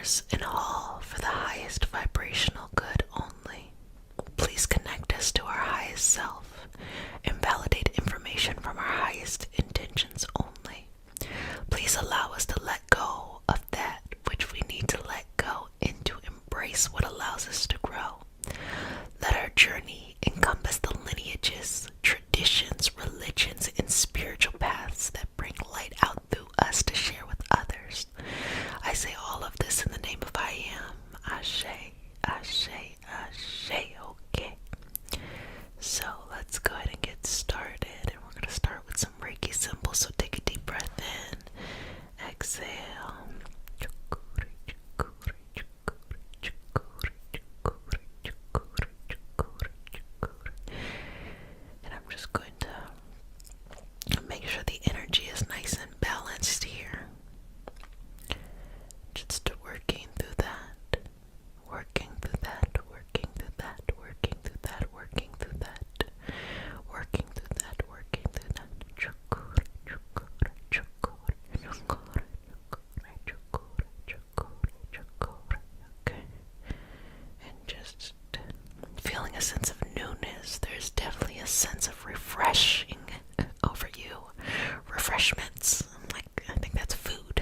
universe and all for the highest vibrational good only. Please connect us to our highest self and validate information from our highest intentions only. Please allow us to let go of that which we need to let go and to embrace what allows us to grow. Let our journey encompass the lineages, traditions, religions, and spiritual paths that bring light out through us to share with others. I say all of this in the name of I am. Ashe, Ashe, Ashe, okay? So let's go ahead and get started. And we're going to start with some Reiki symbols. So take a deep breath in. Exhale. And I'm just going to make sure the energy is nice and balanced here. Just working through that, working through that, working through that, working through that, working through that, working through that, working through that. Okay. And just feeling a sense of newness. There's definitely a sense of refreshing over you. Refreshments. I think that's food.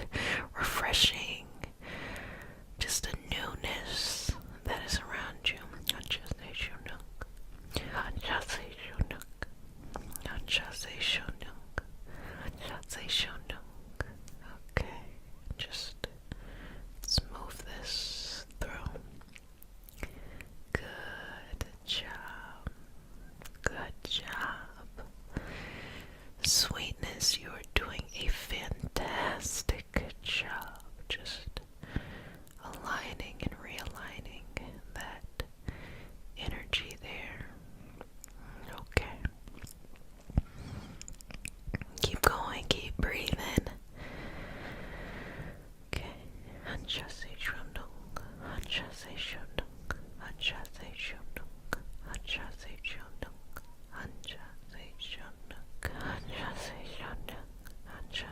Refreshing. Just a newness that is around you. Okay. Just let's move this through. Good job. Good job. Sweetness, you are doing a fantastic job. Just aligning and realigning that energy there. Okay. Keep going, keep breathing. Okay. Anjase shunung, anjase shunung, anjase shunung, anjase shunung, anjase shunung, anjase shunung, anjase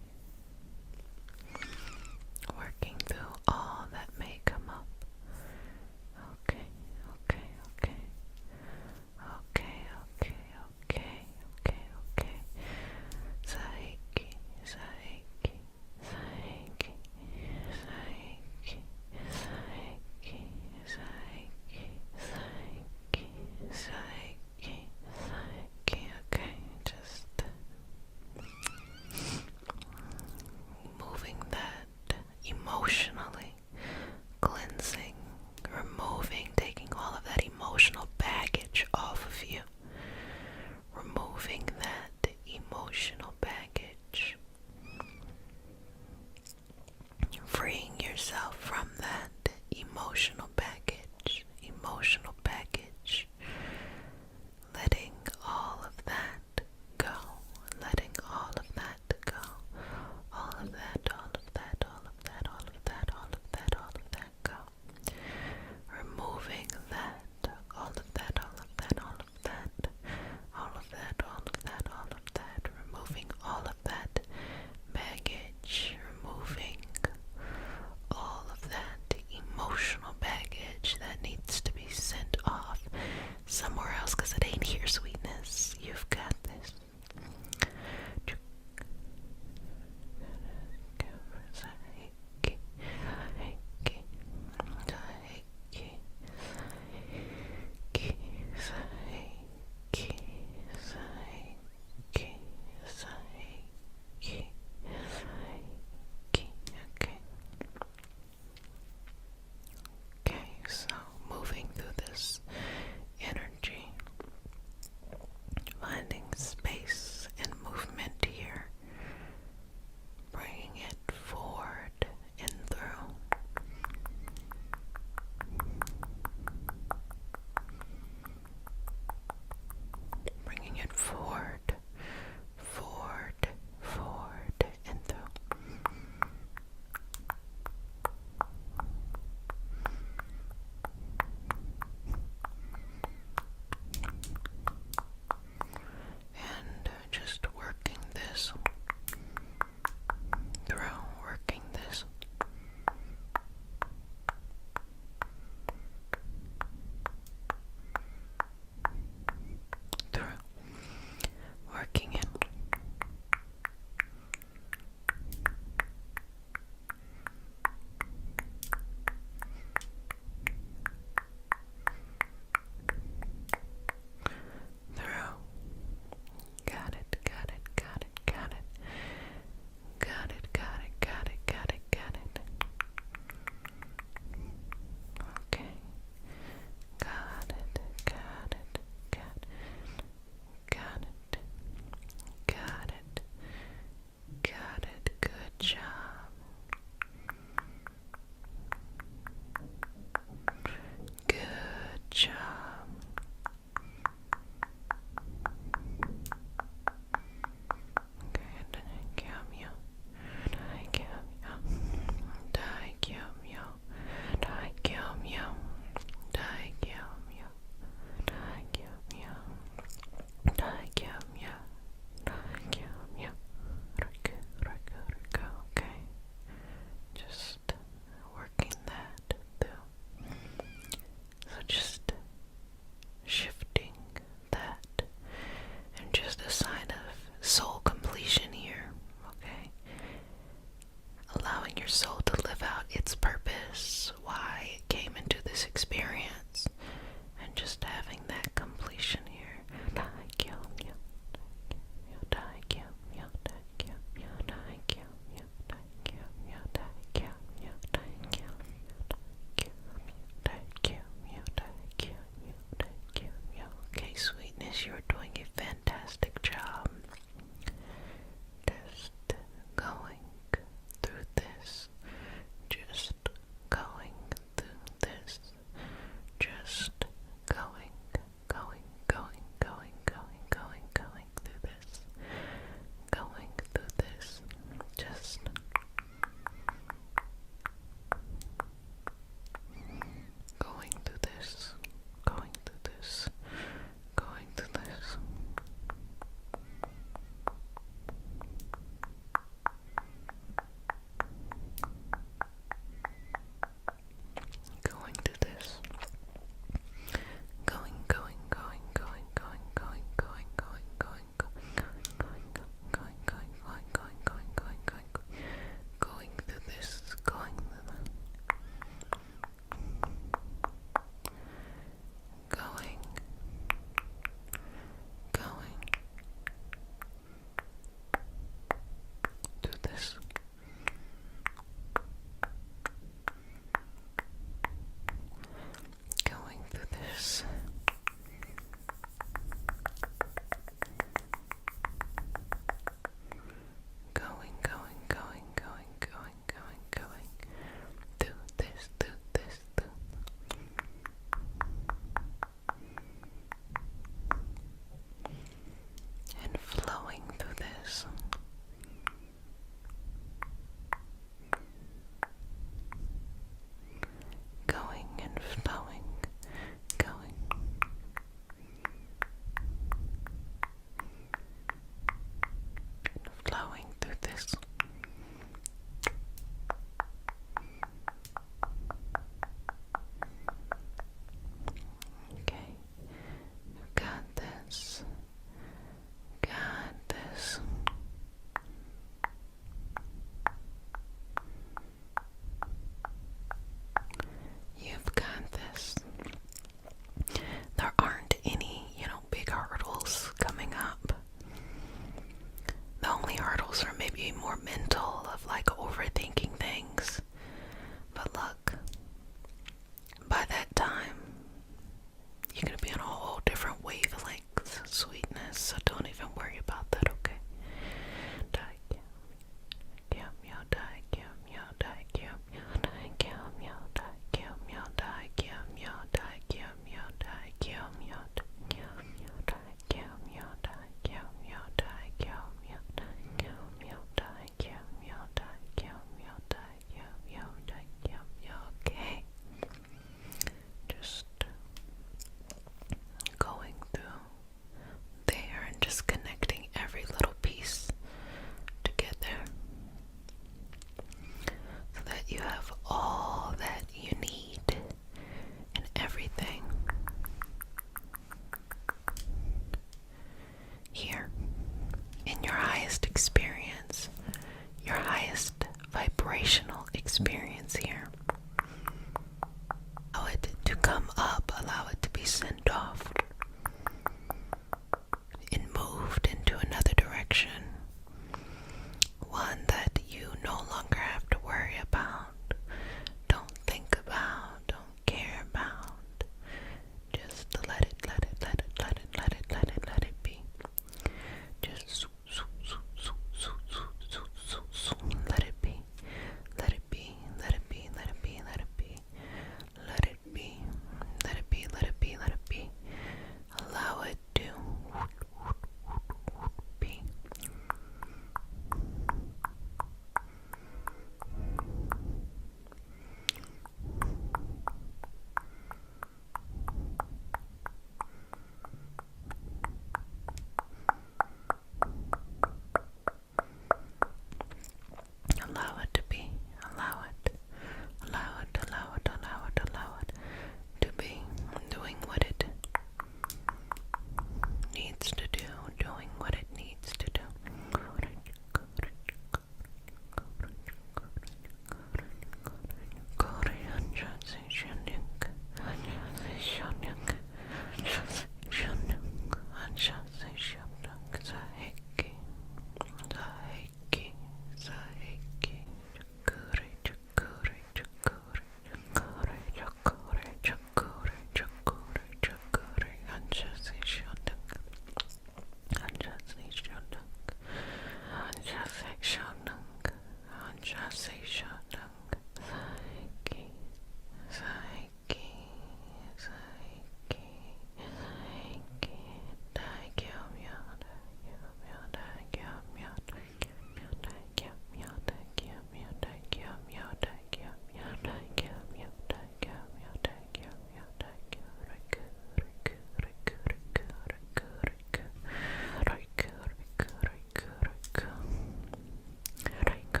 I'm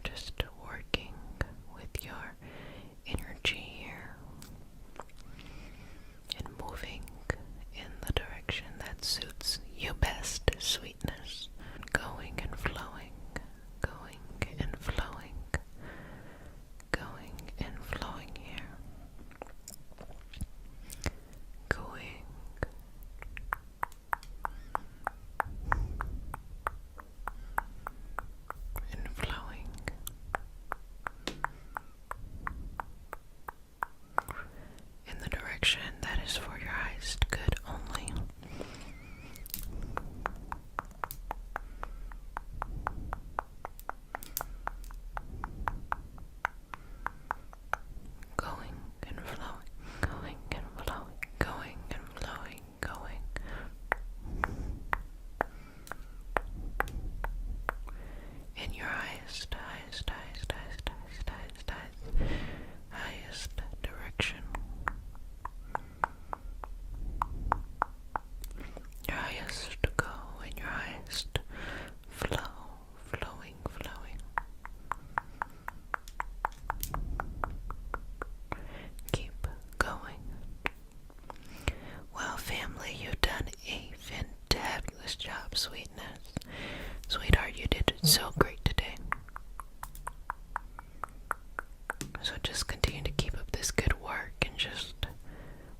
just working with your energy here and moving in the direction that suits you best, sweetness. Going and flowing, going and flowing, going and flowing here. Going and flowing in the direction that is for your highest good only. Going and flowing, going and flowing, going and flowing, going. In your highest direction. Your highest go and your highest flow, flowing. Keep going. Well, family, you've done a fantabulous job, sweetness. Sweetheart, you did so great today. So just continue to keep up this good work and just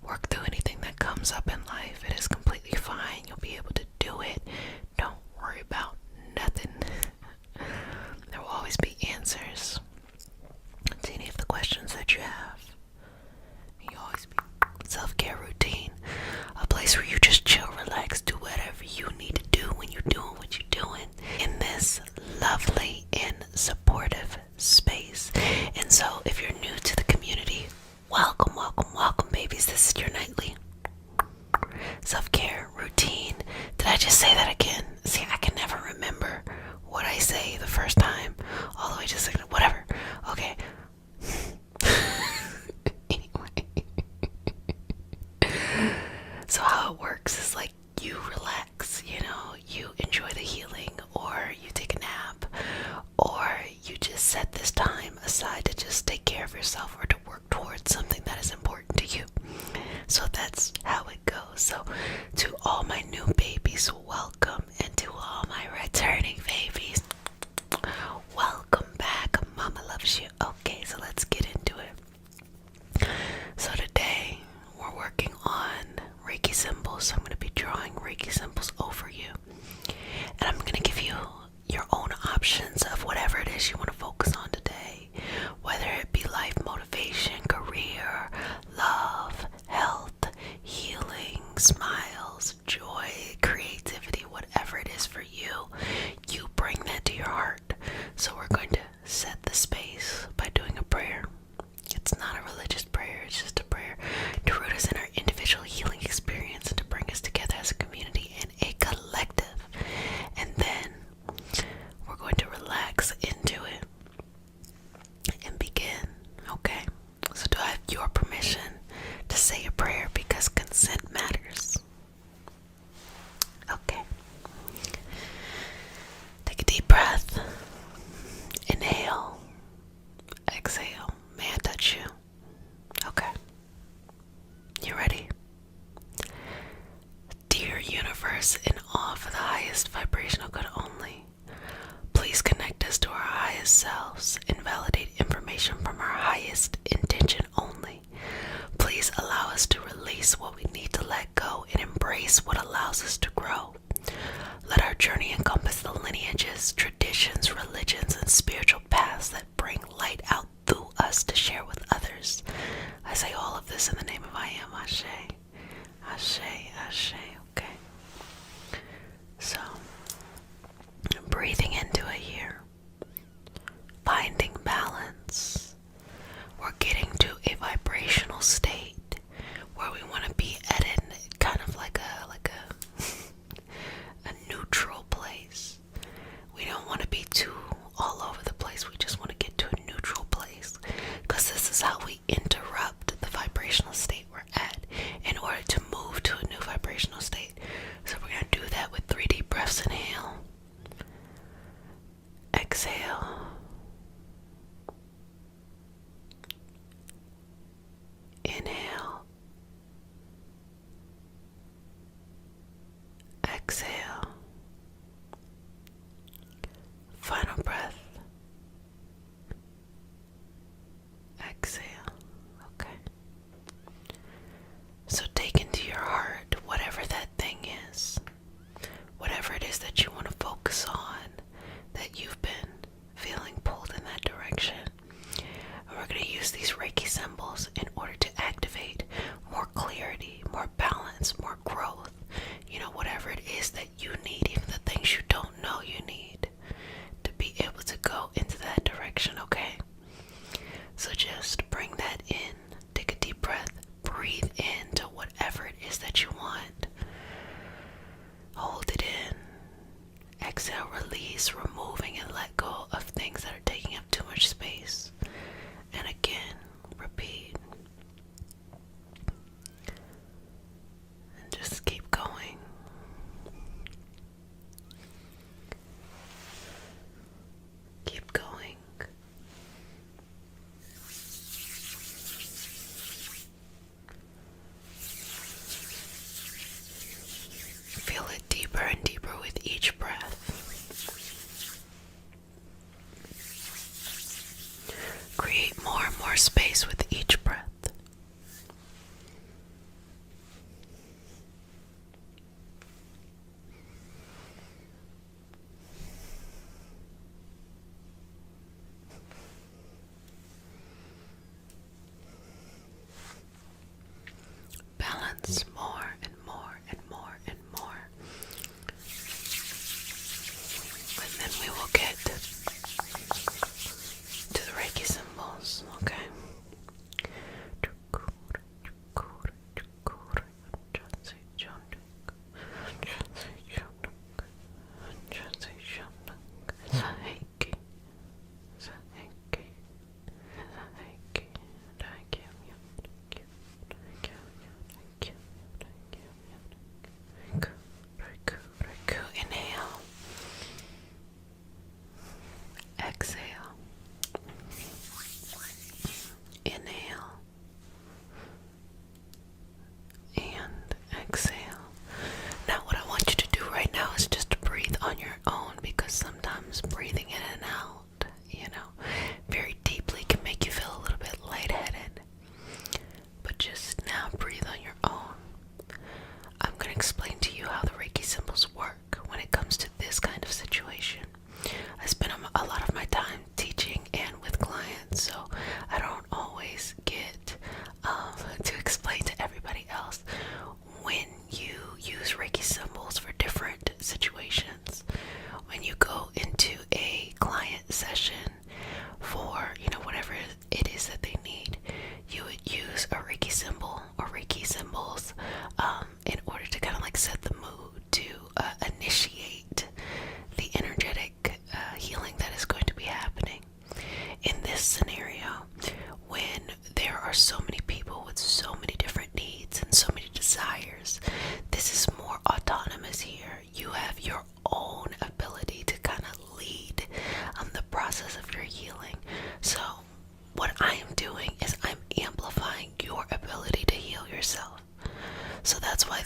work through anything that comes up in life. It is completely fine. You'll be able to do it. Don't worry about nothing. There will always be answers to any of the questions that you have. You always be self-care routine, a place where you just chill, relax, do whatever you need to do when you're doing what you're doing in this lovely and supportive space. And so if you're new to the community, welcome babies. This is your nightly self-care routine. Did I just say that again? See, I can never remember what I say the first time all the way to second, whatever. Okay. Anyway. So how it works is like you relax, you enjoy the healing, or you take a nap, or you just set this time aside to just take care of yourself or to work towards something that is important to you. So that's how it goes. So to all my new babies, welcome, and to all my returning babies, welcome back. Mama loves you. Okay, so let's get into it. So today we're working on Reiki symbols. So I'm going to be drawing Reiki symbols over you, and I'm going to give you your own options of whatever it is you want to focus on today, whether it be life motivation, career, love, health, healing, smiles, joy, creativity, whatever it is for you, you bring that to your heart. So we're going to set the space by doing a prayer. It's not a religious prayer, it's just a prayer to root us in our individual healing experience and to bring us together as a community and a collective. And then we're going to relax into it and begin. Okay? So do I have your permission to say a prayer, because consent matters? Okay. Take a deep breath. Inhale. Exhale. May I touch you? Okay. You ready? Dear universe, in awe for the highest vibrational good only, please connect us to our highest selves and validate information from our highest intention only. Please allow us to release what we need to let go and embrace what allows us to grow. Let our journey encompass the lineages, traditions, religions, and spiritual paths that bring light out through us to share with others. I say all of this in the name of I Am. Ashe. Ashe, Ashe. Okay. So, breathing into it here. Finding balance. We're getting to a vibrational state where we want to be at kind of like a neutral place. We don't want to be too all over the place. We just want to get to a neutral place, because this is how we interrupt the vibrational state we're at in order to move to a new vibrational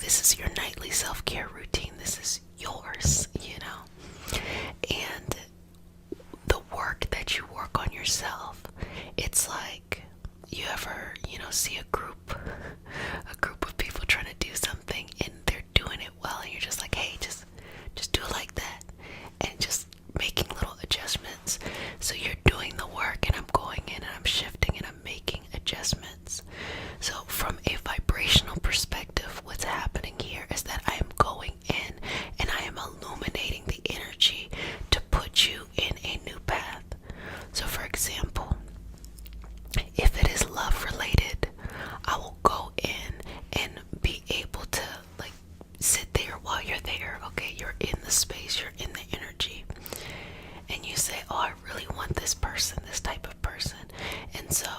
this is your nightly self-care routine. This is yours, you know. And the work that you work on yourself, it's like, you ever, see a group of people trying to do something and they're doing it well, and you're just like, hey, just do it like that, and just making little adjustments. So you're doing the work, and I'm going in and I'm shifting and I'm making adjustments. So from a vibrational perspective, what's happening here is that I am going in and I am illuminating the energy to put you in a new path. So for example, if it is love related, I will go in and be able to like sit there while you're there. Okay, you're in the space, you're in the energy, and you say, oh, I really want this person, this type of person. And so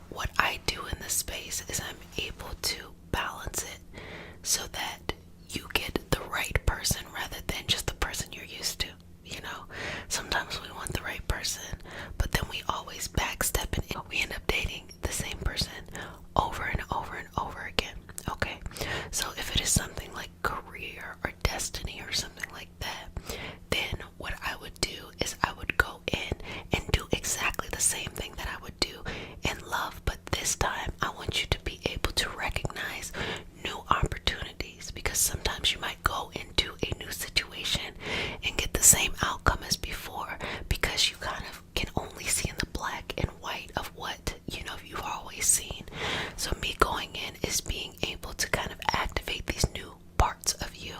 what I do in this space is I'm able to balance it so that you get the right person rather than just the person you're used to. Sometimes we want the right person, but then we always backstep and we end up dating the same person over and over and over again. Okay, so if it is something like career or destiny or something like that, then what I would do is I would go in and do exactly the same thing that I would do in love, but this time I want you to be able to recognize new opportunities, because sometimes you might go into a new situation and get the same outcome as before, because you kind of can only see in the black and white of what you've always seen. So me going in is being able to kind of activate these new parts of you.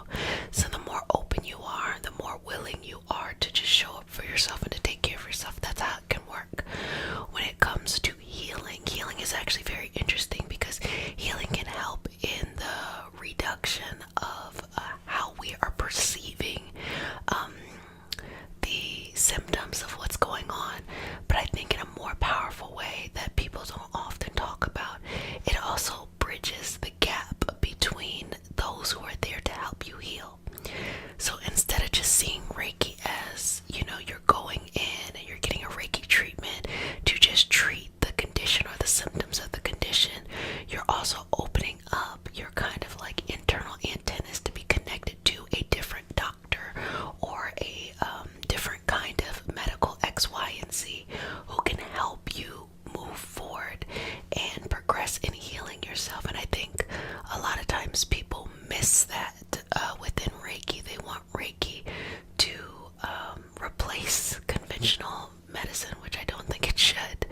So the more open you are, the more willing you are to just show up for yourself and to take care of yourself. That's how it can work. When it comes to healing is actually very interesting, because healing can help in the reduction of how we are perceiving the symptoms of what's going on. But I think in a more powerful way that people don't often talk about, it also bridges the gap between those who are there to help you heal. So instead of just seeing Reiki as, you're going in and you're getting a Reiki treatment to just treat the condition or the symptoms of the condition, you're also opening up your kind of like internal antennas to be connected to a different doctor or a different kind of medical X, Y, and Z who can help you move forward and progress in healing yourself. And I think a lot of times people miss that within Reiki. They want Reiki to replace conventional medicine, which I don't think it should.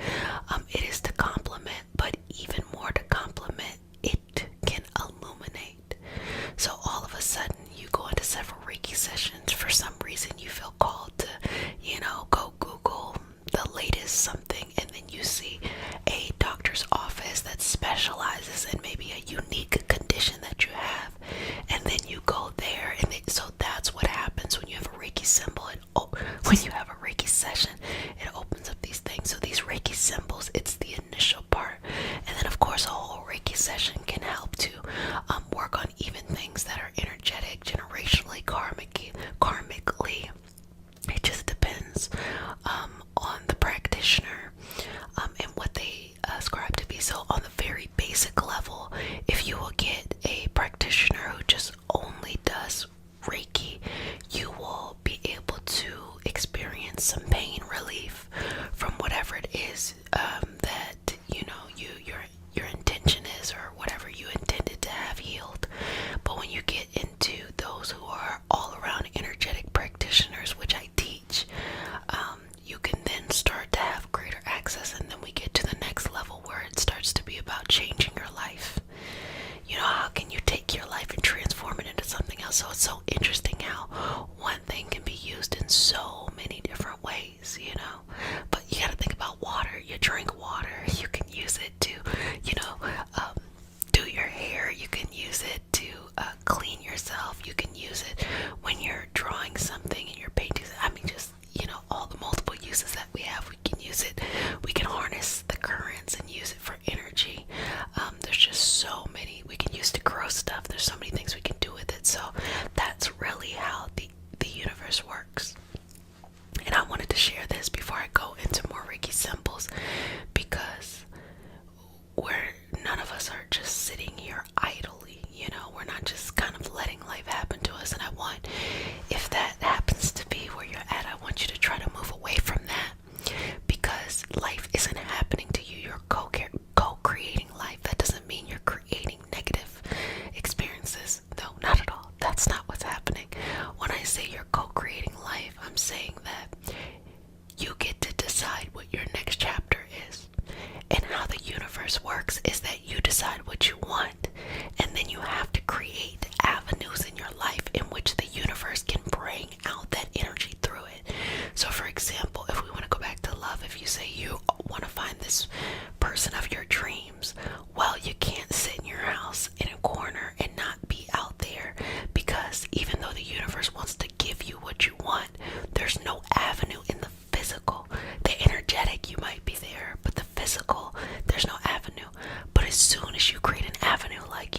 It is to complement, but even more to complement, it can illuminate. So all of a sudden you go into several Reiki sessions. For some reason you feel called to, go Google the latest something, and then you see a doctor's office that specializes in maybe a unique condition that you have, and then you go there, and so that's what happens when you have a Reiki symbol. When you have a Reiki session, it opens up these things. So these Reiki symbols, it's the initial part, and then of course a whole Reiki session can help to work on even things that are energetic, generationally, karmically. It just depends on the practitioner and what they ascribe to be. So on the very basic level, if you will get a practitioner who just only does Reiki, you will be able to experience some pain relief from whatever it is that your intention is, or whatever you intended to have healed. But when you get into those who are all around energetic practitioners, which I teach, you can then start to have greater access, and then we get to the next level where it starts to be about changing your life. How can you take your life and transform it into something else? So it's so interesting how one thing can be used in so many different ways, But you gotta think about water. You drink water, you can use it to, do your hair. You can use it to clean yourself. You can use it when you're drawing something and you're painting. I mean, just, all the multiple uses that we have, we can use it. We can harness the currents and use it for energy. There's just so many we can use to grow stuff. There's so many things we can do with it. So that's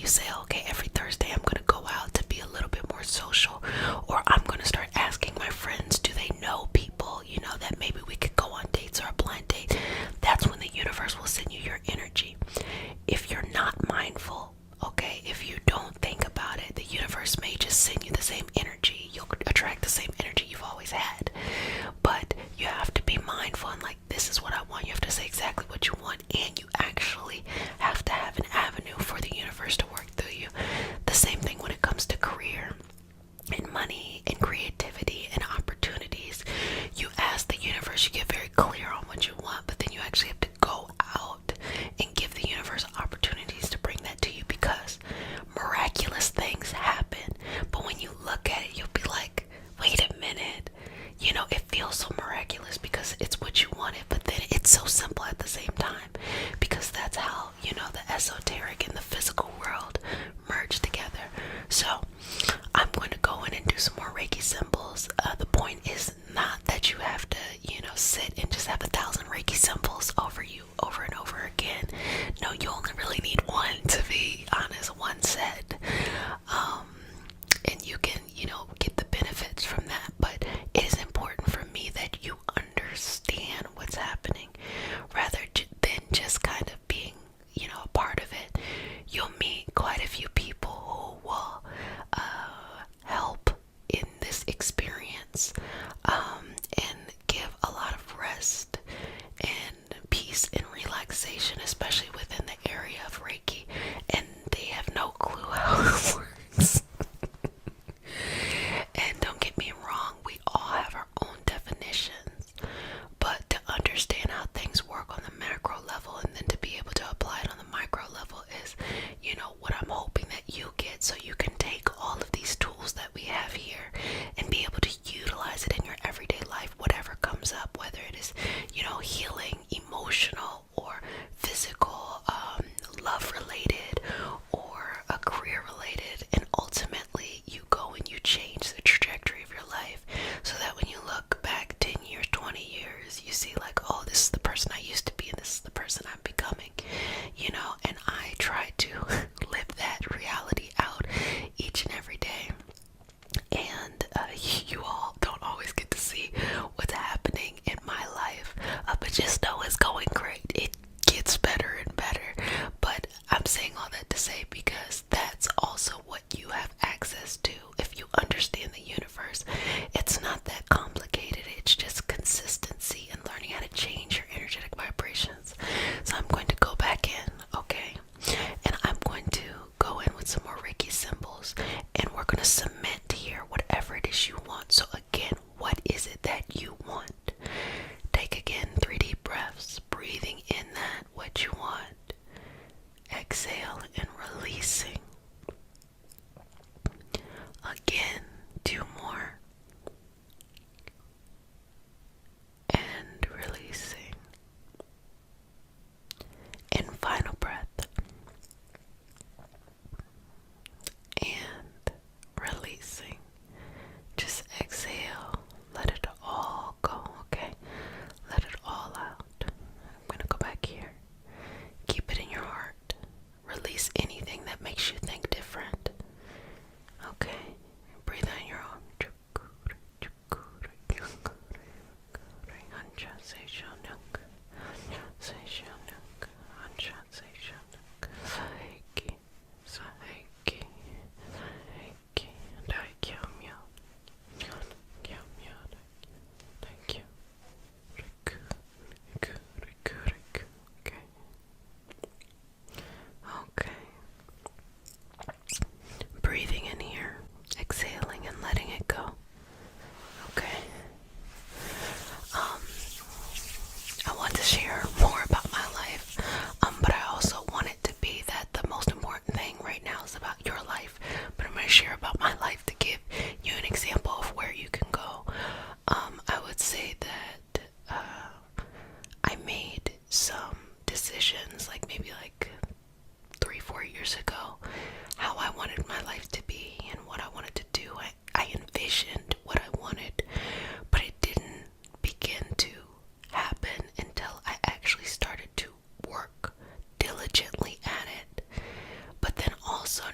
say, okay, every Thursday I'm going to go out to be a little bit more social, or I'm going to start asking my friends, do they know people, that maybe we could go on dates or a blind date. That's when the universe will send you your energy. If you're not mindful, okay, if you don't think about it, the universe may just send you the same energy. You'll attract the same energy you've always had. But you have to be mindful and like, this is what I want. You have to say exactly what you want, and you actually have to have an avenue for the universe to work through you. The same thing when it comes to career and money and creativity and opportunities. You ask the universe, you get very clear on what you want, but then you actually have to go out and give the universe opportunities to bring that to you, because miraculous things happen. But when you look at it, you'll be like, wait a minute, it feels so miraculous because it's what you wanted, but then it's so simple at the same time, because that's how, the esoteric and the physical world merge together. So I'm going to go in and do some more Reiki symbols. The point is not that you have to, sit and just have 1,000 Reiki symbols over you over and over again. No, you only really need one, to be honest, one set. And you can, get the benefits from that. But it is important for me that you understand what's happening rather than just kind of being, a part of it. You'll meet quite a few people who will help in this experience, and give a lot of rest and peace and relaxation, especially within the area of Reiki, and they have no clue how it works. And don't get me wrong, we all have our own definitions, but to understand how things work on the macro level and then to be able to apply it on the micro level is, what I'm hoping that you get, so you can take all of these tools that we have here and be able to utilize it in your everyday life, whatever comes up, whether it is, healing, emotional or physical, love related or a career related, and ultimately you go and you change the trajectory of your life, so that when you look back 10 years, 20 years, you see like, oh, this is the person I used to be and this is the person I'm becoming, and I try to live that reality out each and every day. And you all don't always get to see what's happening in my life, but just know it's going great. It gets better and better. But I'm saying all that to say, because that's also what you have access to if you understand the universe. It's not that complicated. It's just consistency and learning how to change your energetic vibrations. So I'm going to go back in, okay? And I'm going to go in with some more Reiki symbols, and we're going to cement here whatever it is you want. So again, what is it that you want? Take again 3 deep breaths, breathing in that what you want. Exhale and releasing. Again, 2 more. And releasing. And final breath. And releasing. Just exhale. Let it all go, okay? Let it all out. I'm going to go back here. Keep it in your heart. Release anything that makes you think different. Okay? Breathe on your own. Breathing in here, exhaling and letting it go. Okay. I want to share more about my life, but I also want it to be that the most important thing right now is about your life. But I'm going to share about my life to give you an example of where you can go. I would say that I made some decisions, like maybe 3-4 years ago, how I wanted my life to be and what I wanted to do. I envisioned what I wanted, but it didn't begin to happen until I actually started to work diligently at it. But then also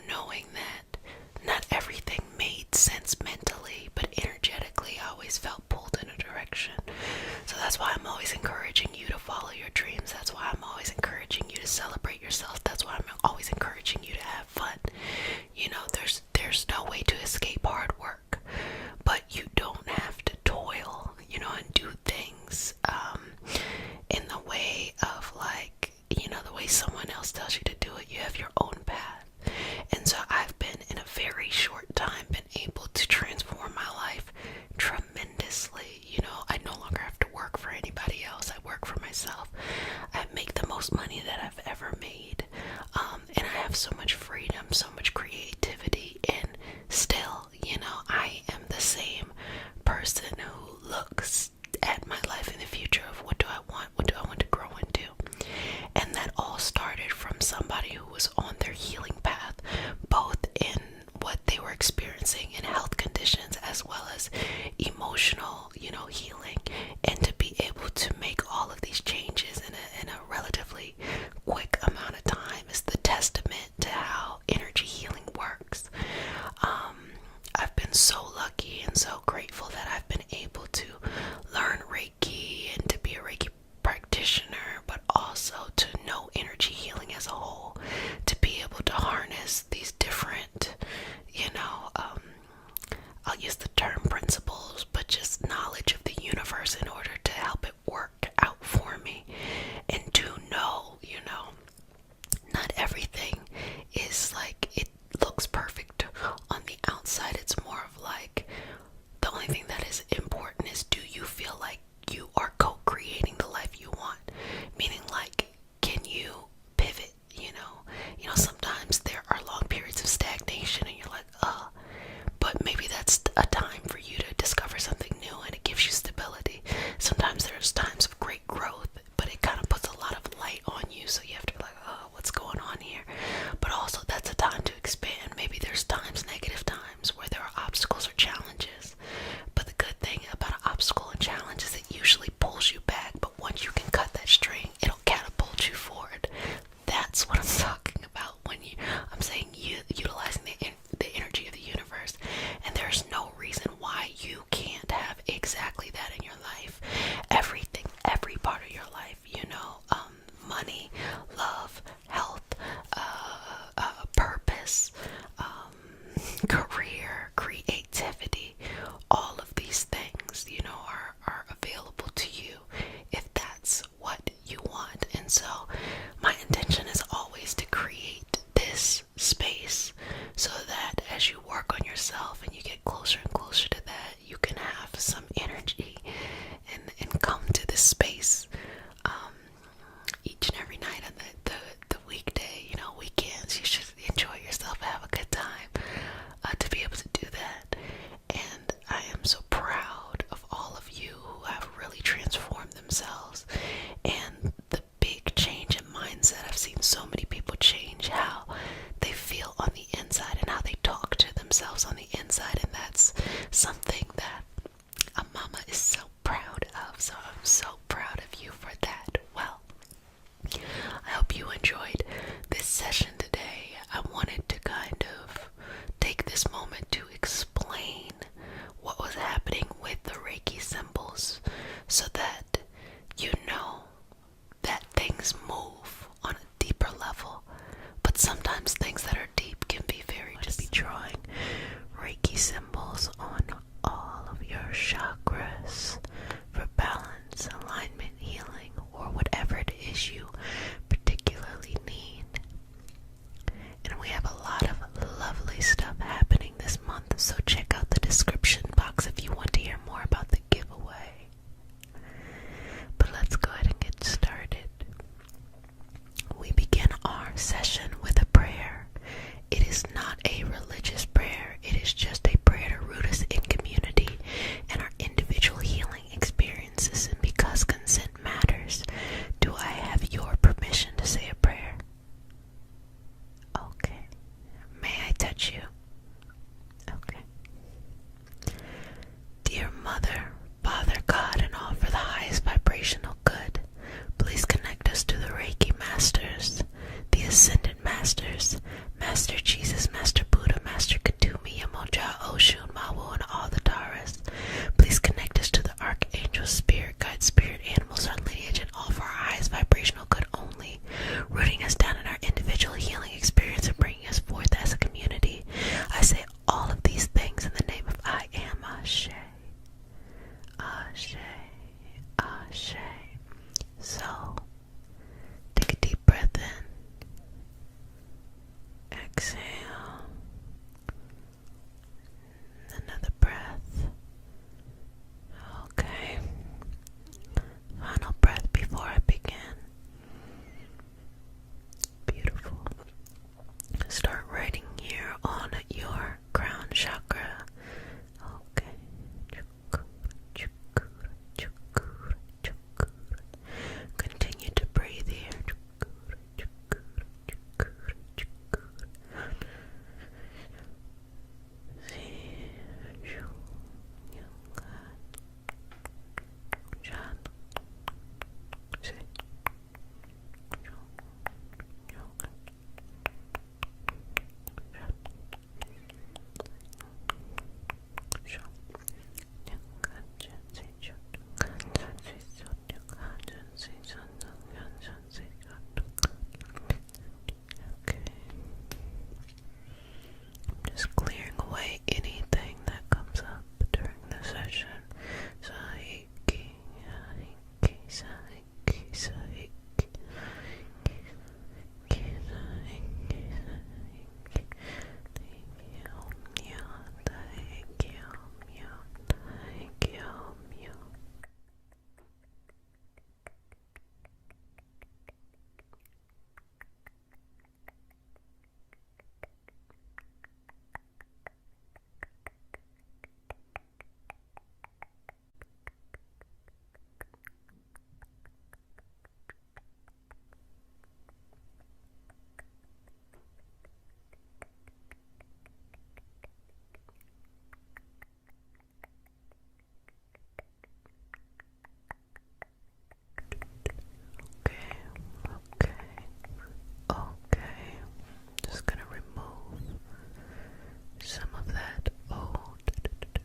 that old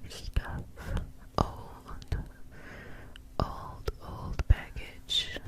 stuff, old baggage.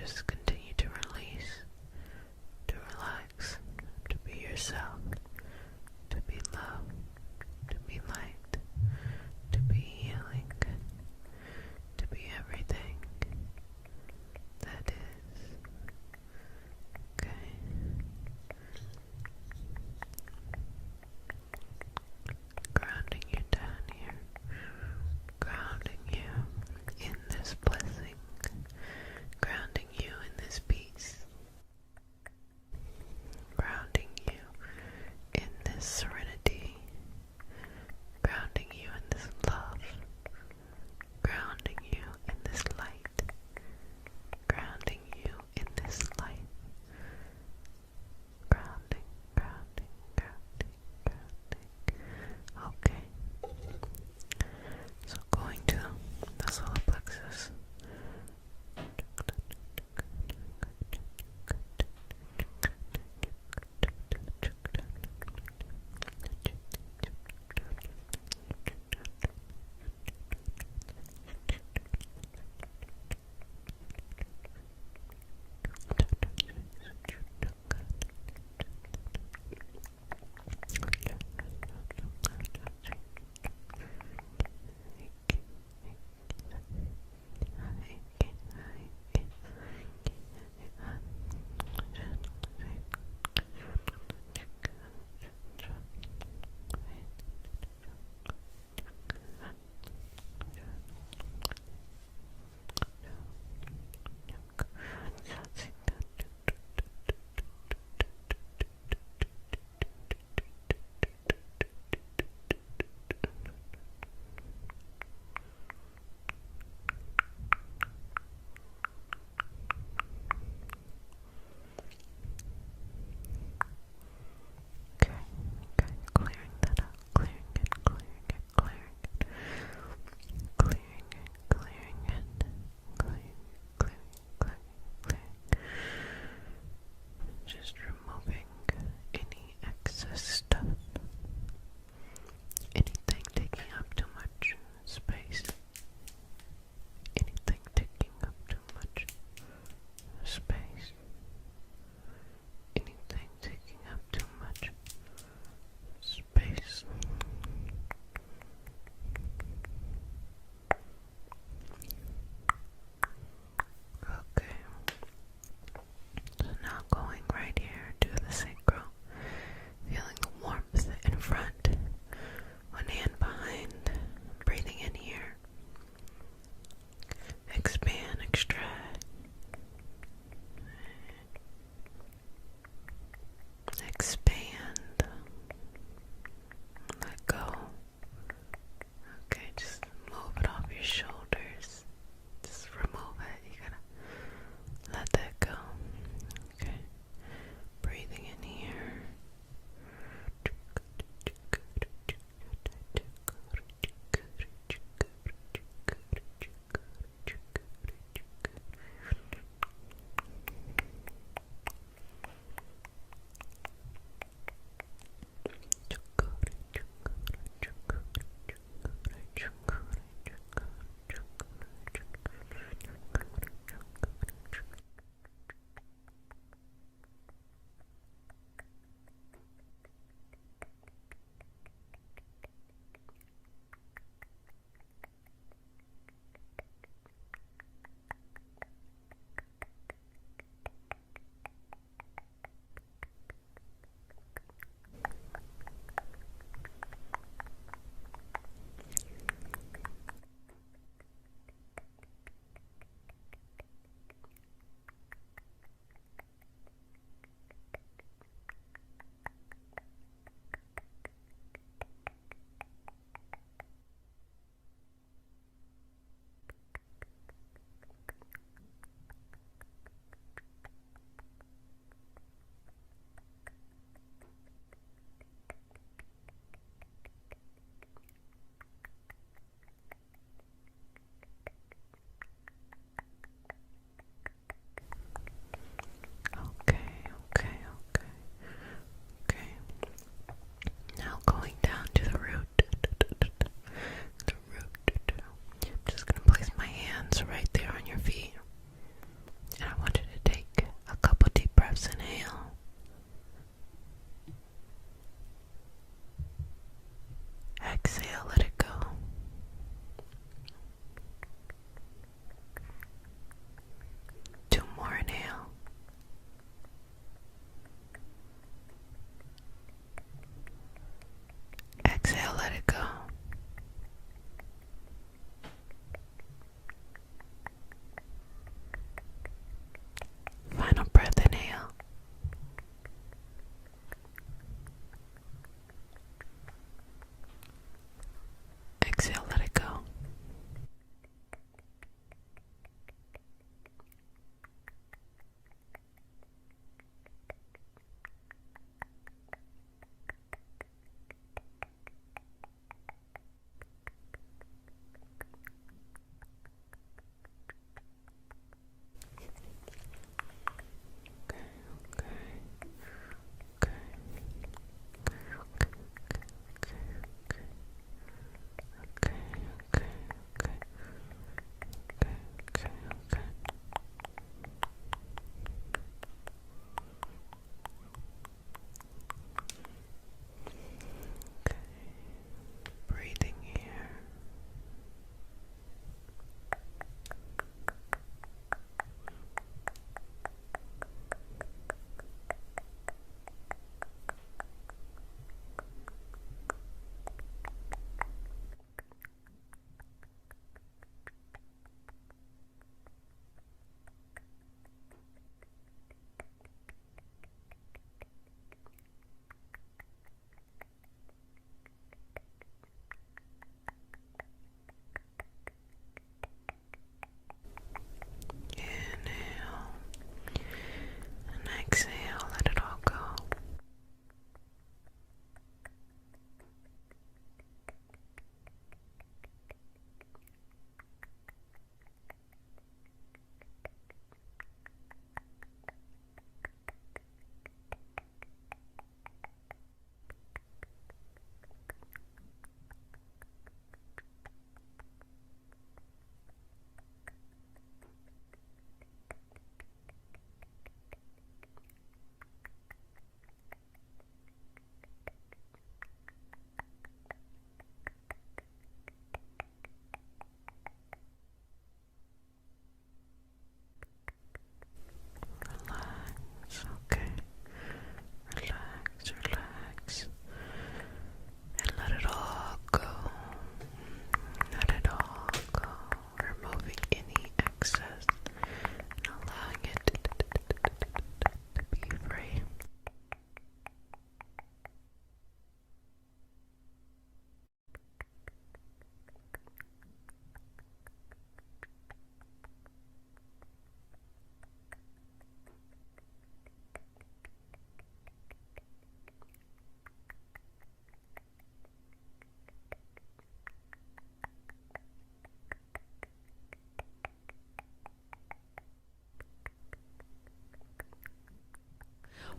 just continue to release, to relax, to be yourself, to be loved, to be light, to be healing, to be everything that is. Okay. Grounding you down here, grounding you in this blessing, grounding you in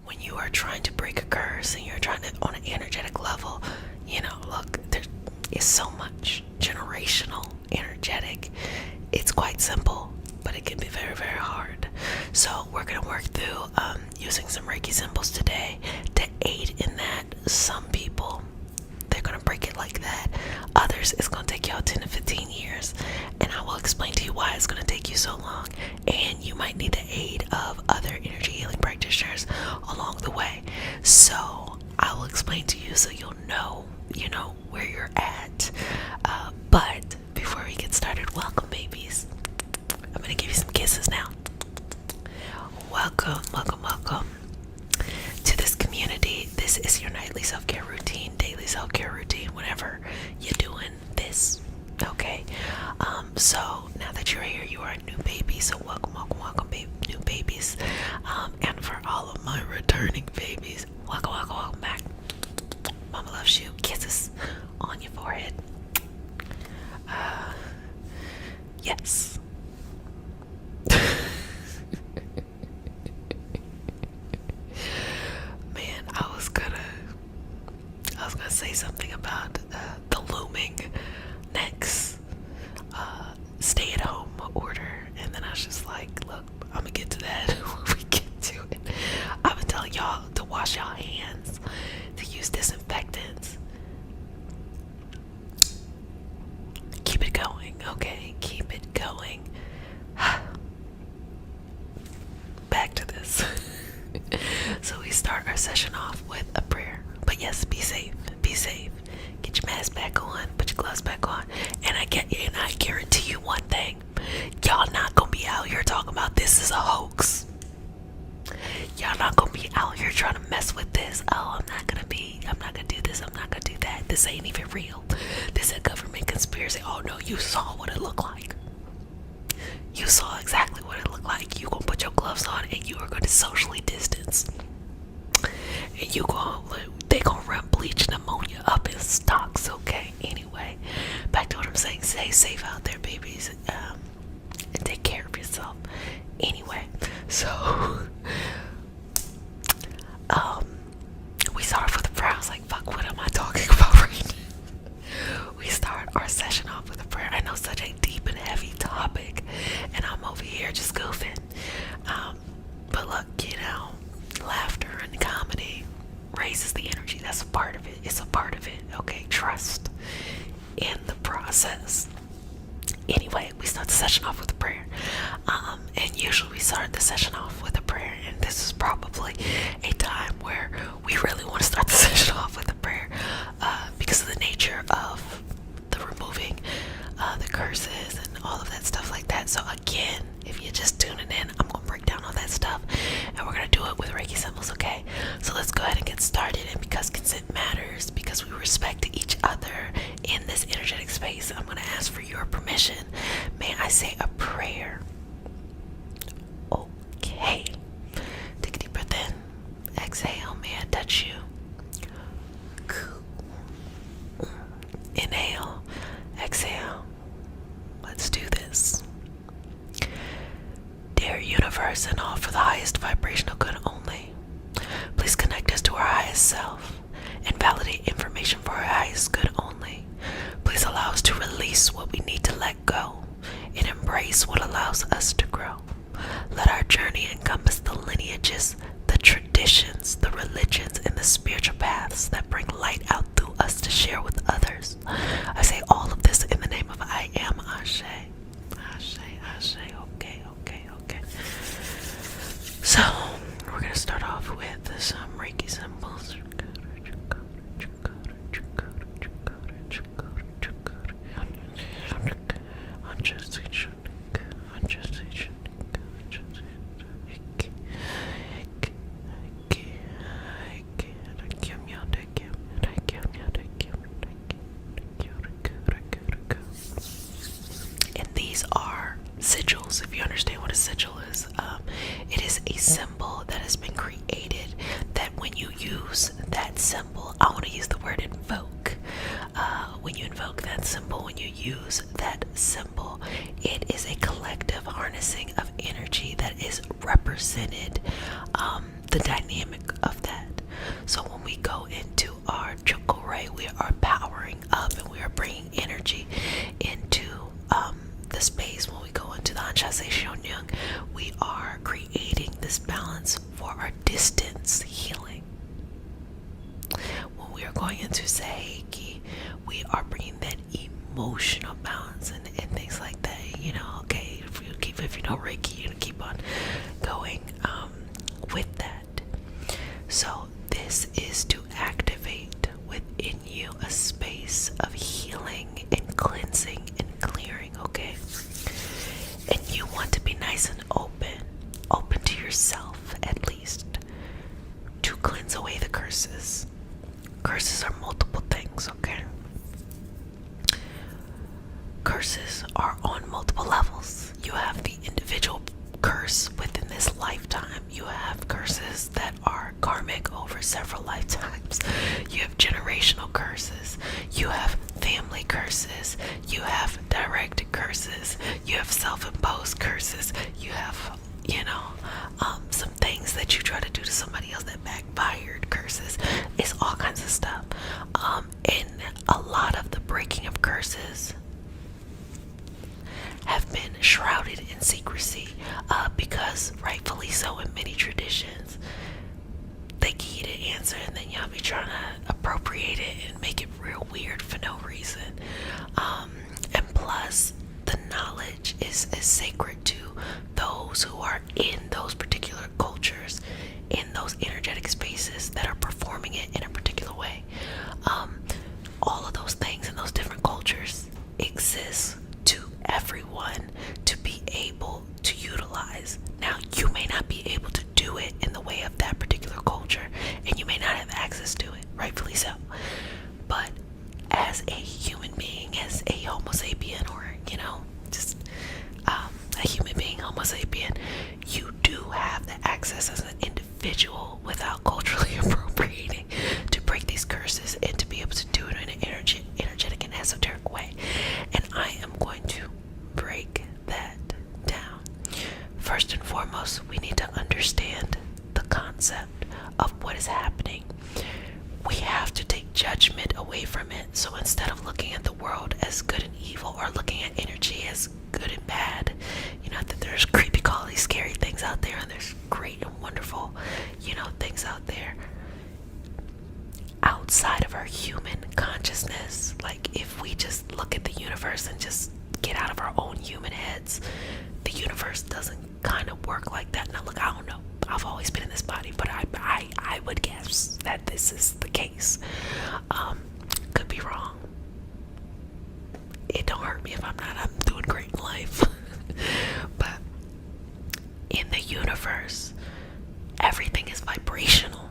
when you are trying to break a curse and you're trying to, on an energetic level, look, there is so much generational, energetic. It's quite simple, but it can be very, very hard. So we're going to work through using some Reiki symbols today to aid in that. Some people, they're going to break it like that. Others, it's going to take y'all 10 to 15 years. And I will explain to you why it's going to take you so long. And you might need the aid of other energy healing practitioners along the way. So I will explain to you so you'll know, where you're at. But before we get started, welcome, babies. I'm going to give you some kisses now. Welcome, welcome, welcome to this community. This is your nightly self-care routine, daily self-care routine, whenever you're doing this. Okay, so now that you're here, you are a new baby. So welcome, welcome, welcome, new babies. And for all of my returning babies, welcome, welcome, welcome back. Mama loves you. Kisses on your forehead. Yes. Man, I was gonna say something about the looming next stay-at-home order, and then I was just like, look, I'm gonna get to that when we get to it. I've been telling y'all to wash y'all hands, to use disinfectants. Keep it going, okay? Keep it going. Back to this. So we start our session off with a prayer. But yes, be safe. Be safe. Get your mask back on. Put your gloves back on. And I guarantee you one thing. Y'all not gonna be out here talking about this is a hoax. Y'all not gonna be out here trying to mess with this. Oh, I'm not gonna do this. I'm not gonna do that. This ain't even real. This is a government conspiracy. Oh no, you saw what it looked like. You saw exactly what it looked like. You gonna put your gloves on and you are gonna socially distance. And they gonna run bleach and ammonia up in stocks, okay? Anyway, back to what I'm saying. Stay safe out there, babies. And take care of yourself. Anyway, so we start off with a prayer. I was like, fuck, what am I talking about right now? We start our session off with a prayer. I know, such a deep and heavy topic, and I'm over here just goofing. But look, laughter and comedy raises the energy. That's a part of it. It's a part of it. Okay, trust in the process. Anyway, we start the session off with a prayer. And usually we start the session off with a prayer, and this is probably a time where we really want to start the session off with a prayer, because of the nature of the removing the curses and all of that stuff like that. So again, if you're just tuning in, I'm going to break down all that stuff, and we're going to do it with Reiki symbols, okay? So let's go ahead and get started. And because consent matters, because we respect each other in this energetic space, I'm going to ask for your permission. May I say a prayer? Okay. Take a deep breath in. Exhale. May I touch you? Inhale. Exhale. Let's do this. Dear universe, and all for the highest vibrational good only, please connect us to our highest self and validate information for our highest good only. Please allow us to release what we need to let go and embrace what allows us to grow. Let our journey encompass the lineages, the traditions, the religions, and the spiritual paths that bring light out through us to share with others. I say all of this in the name of I am Ashe. Ashe, Ashe. Okay. So, we're going to start off with some Reiki symbols. And these are sigils, if you understand what a sigil is. It is a symbol that has been created that when you use that symbol, I want to use the word invoke. When you invoke that symbol, when you use that symbol, it is a collective harnessing of energy that is represented. The the dynamic of that. So when we go into our chakra, we are powering up and we are bringing energy into the space. When we go into the Anshase Shonyung, we are creating this balance for our distance healing. When we are going into Seiki, we are bringing that emotional balance and things like that. Okay, if you know Reiki, you keep on going with that. So this is to activate within you a space of healing and cleansing and clearing, okay? And you want to be nice and open to yourself at least, to cleanse away the curses. Curses are multiple things, okay? Curses are on multiple levels. You have the individual curse within this lifetime. You have curses that are karmic over several lifetimes. You have generational curses. You have family curses. You have direct curses. You have self-imposed curses. You have, some things that you try to do to somebody else that backfired curses. It's all kinds of stuff. And a lot of the breaking of curses have been shrouded in secrecy, because rightfully so in many traditions, they give you the answer and then y'all be trying to appropriate it and make it real weird for no reason. And plus, the knowledge is sacred to those who are in those particular cultures, in those energetic spaces that are performing it in a particular way. All of those things in those different cultures exist to everyone to be able to utilize. Now, you may not be able to do it in the way of that particular culture, and you may not have access to it, rightfully so. But as a human being, as a Homo sapien, or just a human being, Homo sapien, you do have the access as an individual without culturally appropriating to break these curses and to be able to do it in an energetic and esoteric way. And I am going to break that down. First and foremost, we need to understand the concept of what is happening. We have to take judgment away from it. So instead of looking at the world as good and evil, or looking at energy as good and bad, that there's creepy, crawly, scary things out there, and there's great and wonderful, things out there outside of our human consciousness. Like, if we just look at the universe and just get out of our own human heads, the universe doesn't kind of work like that. Now look, I don't know, I've always been in this body, but I would guess that this is the case. Could be wrong. It don't hurt me if I'm not. I'm doing great in life. But in the universe, everything is vibrational.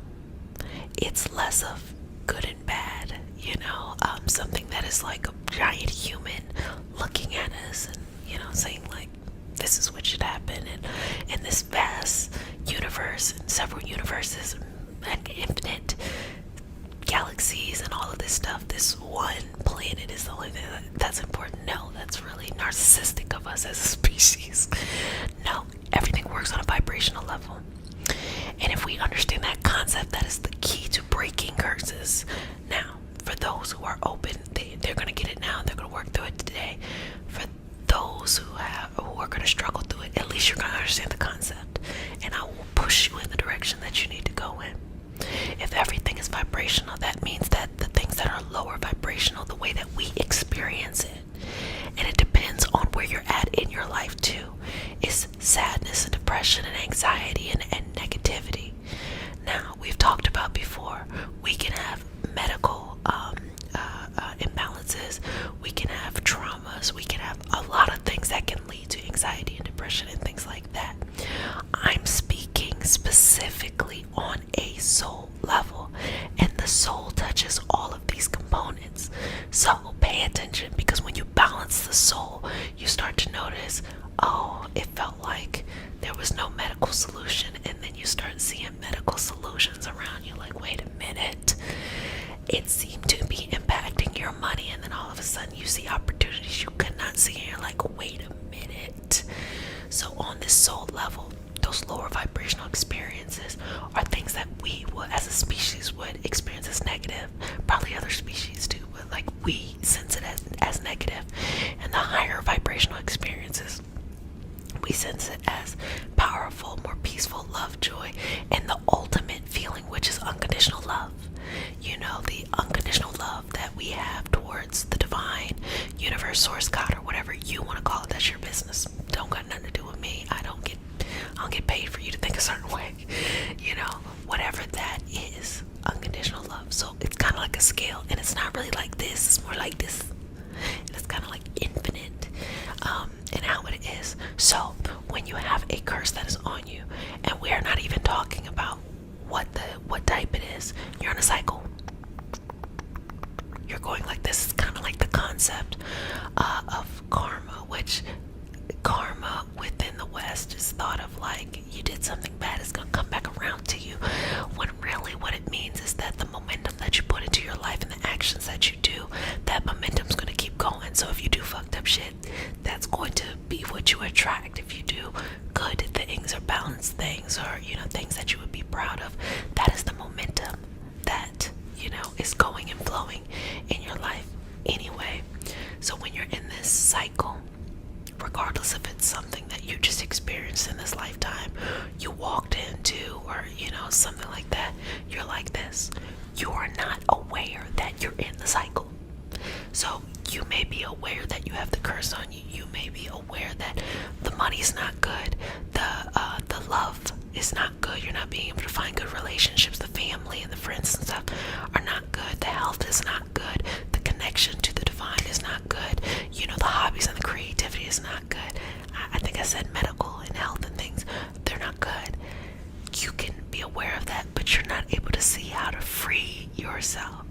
It's less of good and bad, something that is like a giant human looking at us and, saying like, this is what should happen. And in this vast universe and several universes and infinite galaxies and all of this stuff, this one planet is the only thing that's important. No, that's really narcissistic of us as a species. No, everything works on a vibrational level. And if we understand that concept, that is the key to breaking curses. Now, for those who are open, they're going to get it now. They're going to work through it today. For those who are going to struggle through it, at least you're going to understand the concept. And I will push you in the direction that you need to go in. If everything is vibrational, that means that the things that are lower vibrational, the way that we experience it, and it depends on where you're at in your life too, is sadness and depression and anxiety and negativity. Now, we've talked about before, we can have medical imbalances, we can have traumas, we can have a lot of things that can lead to anxiety and depression and things like that. I'm speaking specifically on a soul level, and the soul touches all of these components. So pay attention, because when you balance the soul, you start to notice, oh, it felt like there was no medical solution, and then you start seeing medical solutions around you. Like, wait a minute, it seemed to be impacting your money, and then all of a sudden you see opportunities you could not see, and you're like, wait a minute. So on this soul level, those lower vibrational experiences are things we would, as a species, would experience as negative. Probably other species too, but like we sense it as negative. And the higher vibrational experiences, we sense it as powerful, more peaceful, love, joy, and the ultimate feeling, which is unconditional love. You know, the unconditional love that we have towards the divine, universe, source, God, or whatever you want to call it. That's your business. Don't got nothing to do with me. I don't get paid for you to think a certain way. You know, whatever that is, unconditional love. So it's kind of like a scale, and it's not really like this. It's more like this. And it's kind of like infinite in how it is. So when you have a curse that is on you, and we are not even talking about what type it is, you're in a cycle. You're going like this. It's kind of like the concept of karma, which karma within the West is thought of like you did something bad, it's gonna come back around to you, when really what it means is that the momentum that you put into your life and the actions that you do, that momentum's gonna keep going. So if you do fucked up shit, that's going to be what you attract. If you do good things or balanced things, or you know, things that you would be proud of, that is the momentum that, you know, is going and flowing in your life anyway. So when you're in this cycle, regardless if it's something that you just experienced in this lifetime, you walked into, or you know, something like that, you're like this. You are not aware that you're in the cycle. So you may be aware that you have the curse on you. You may be aware that the money's not good, the love is not good. You're not being able to find good relationships. The family and the friends and stuff are not good. The health is not good. The connection to the divine is not good. You know, the hobbies and the creativity is not good. I think I said medical and health and things, they're not good. You can be aware of that, but you're not able to see how to free yourself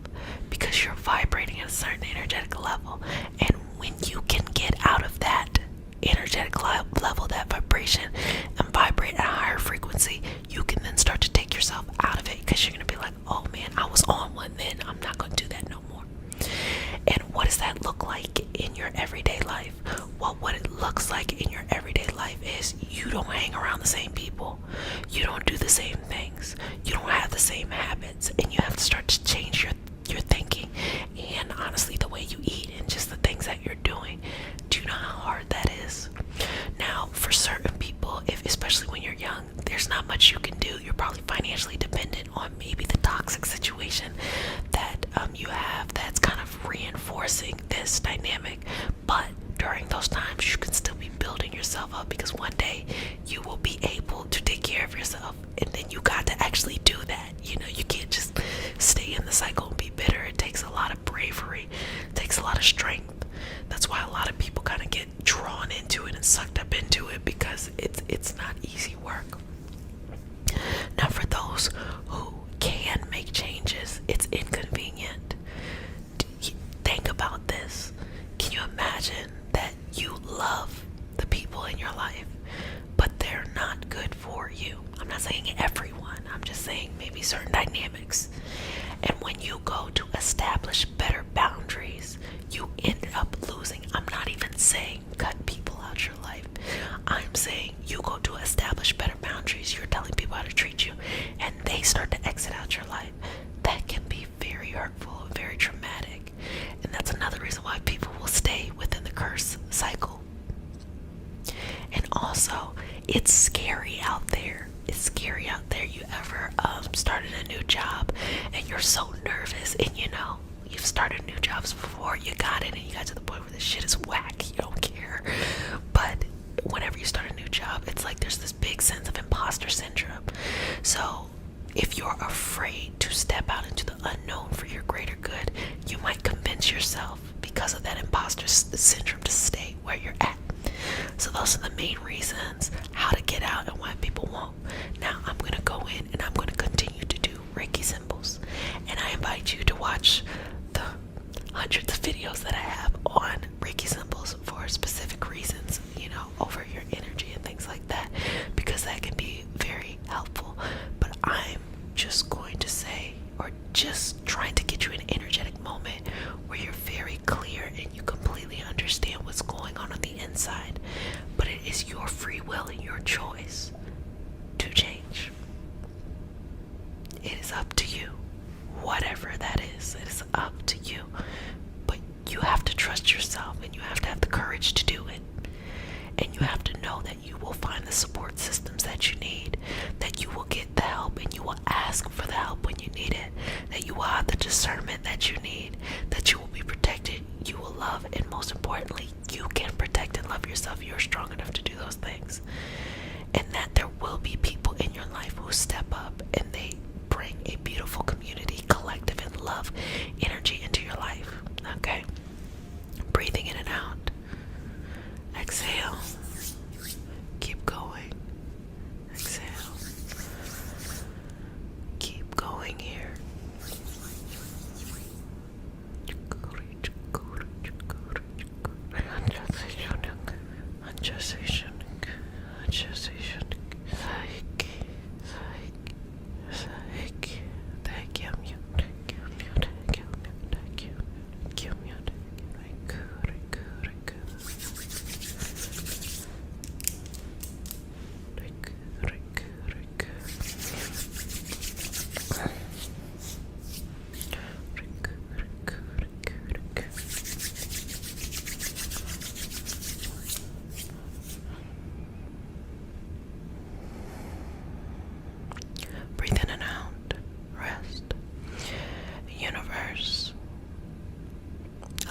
because you're vibrating at a certain energetic level. And when you can get out of that energetic level, that vibration, and vibrate at a higher frequency, you can then start to take yourself out of it, because you're going to be like, oh man, I was on one then, I'm not going to do that no more. And what does that look like in your everyday life? Well, what it looks like in your everyday life is you don't hang around the same people, you don't do the same things, you don't have the same habits, and you have to start to change your thinking, and honestly the way you eat, and just the things that you're doing. Do you know how hard that is? Now, for certain people, especially when you're young, there's not much you can do. You're probably financially dependent on maybe the toxic situation that you have, that's kind of reinforcing this dynamic. But during those times, you can still be building yourself up, because one day you will be able to take care of yourself, and then you got to actually do that. You know, you can't just stay in the cycle and be bitter. It takes a lot of bravery, it takes a lot of strength. That's why a lot of people kind of get drawn into it and sucked up into it, because it's not easy work. Now, for those who can make changes, it's inconvenient. Think about this. Can you imagine that you love the people in your life, but they're not good for you? I'm not saying everyone, I'm just saying maybe certain dynamics. And when you go to establish better boundaries, you end up losing. I'm not even saying cut people out your life. I'm saying you go to establish better boundaries. You're telling people how to treat you, and they start to exit out your life. That can be very hurtful, very traumatic. And that's another reason why people will stay within the curse cycle. And also, it's scary out there. It's scary out there. You ever started a new job and you're so nervous, and you know, you've started new jobs before, you got it, and you got to the point where this shit is whack, you don't care. But whenever you start a new job, it's like there's this big sense of imposter syndrome. So if you're afraid to step out into the unknown for your greater good, you might convince yourself, because of that imposter syndrome, to stay where you're at. So those are the main reasons how to get out and why people won't. Now I'm going to go in and I'm going to continue to do Reiki symbols, and I invite you to watch the hundreds of videos that I have on Reiki symbols for specific reasons, you know, over your energy and things like that, because that can be very helpful. But I'm just going to say, or just trying to get you an energetic moment where you're very clear and you completely understand what's going on the inside. But it is your free will and your choice need it, that you will have the discernment that you need, that you will be protected, you will love, and most importantly, you can protect and love yourself. You're strong enough to do those things. And that there will be people in your life who step up and they bring a beautiful community, collective, and love energy into your life. Okay? Breathing in and out. Exhale. Keep going. Exhale. Keep going here. Breathe in and out. Rest. Universe.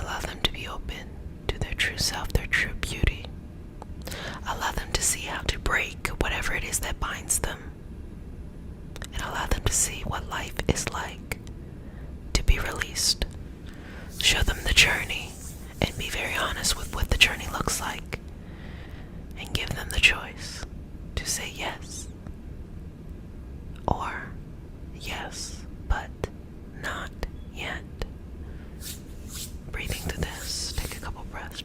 Allow them to be open to their true self, their true beauty. Allow them to see how to break whatever it is that binds them. And allow them to see what life is like to be released. Show them the journey and be very honest with what the journey looks like. And give them the choice to say yes. Or yes, but not yet. Breathing through this, take a couple breaths.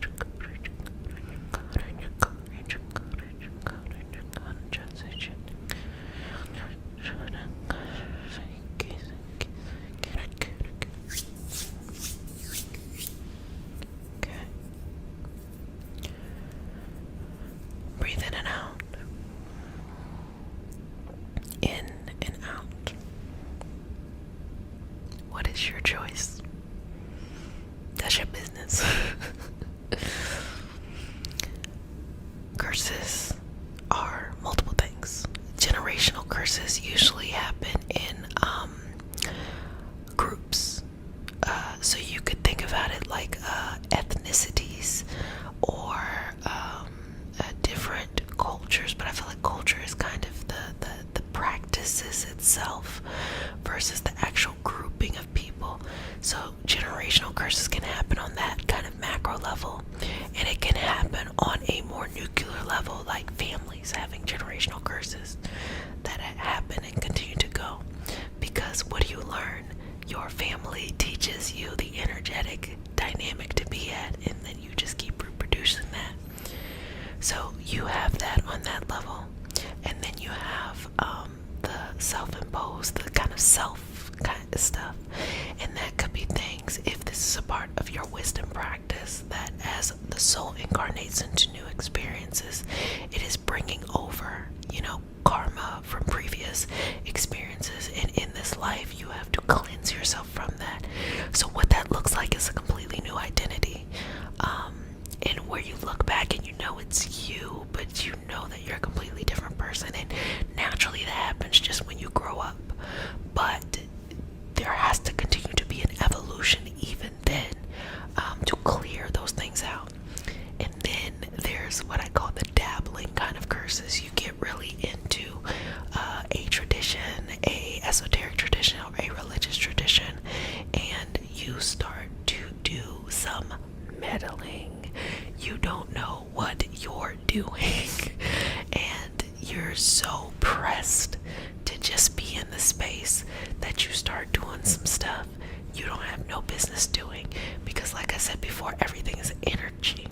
Okay. Breathe in and out. In and out. What is your choice? That's your business. Curses are multiple things. Generational curses usually happen in groups. So you could think about it like ethnicities or different cultures, but I feel like culture is kind of the practices itself versus the actual grouping of people. So generational curses can happen on that kind of macro level, and it can happen on a more nuclear level, like families having generational curses that happen and continue to go. Because what do you learn? Your family teaches you the energetic dynamic to be at, and then you just keep reproducing that. So you have that on that level, and then you have the self-imposed, the kind of self kind of stuff, and that could be things, if this is a part of your wisdom practice, that as the soul incarnates into new experiences, it is bringing over, karma from previous experiences, and in this life you have to cleanse yourself from that. So what that looks like is a completely new identity, and where you look back and you know it's you, but you know that you're a completely different person, and naturally that happens just when you grow up. But there has to continue to be an evolution even then, to clear those things out. And then there's what I call the dabbling kind of curses. You get really into a tradition, a esoteric tradition, or a religious tradition, and you start to do some meddling. You don't know what you're doing, and you're so pressed to just be in the space that you start doing some stuff you don't have no business doing, because like I said before, everything is energy.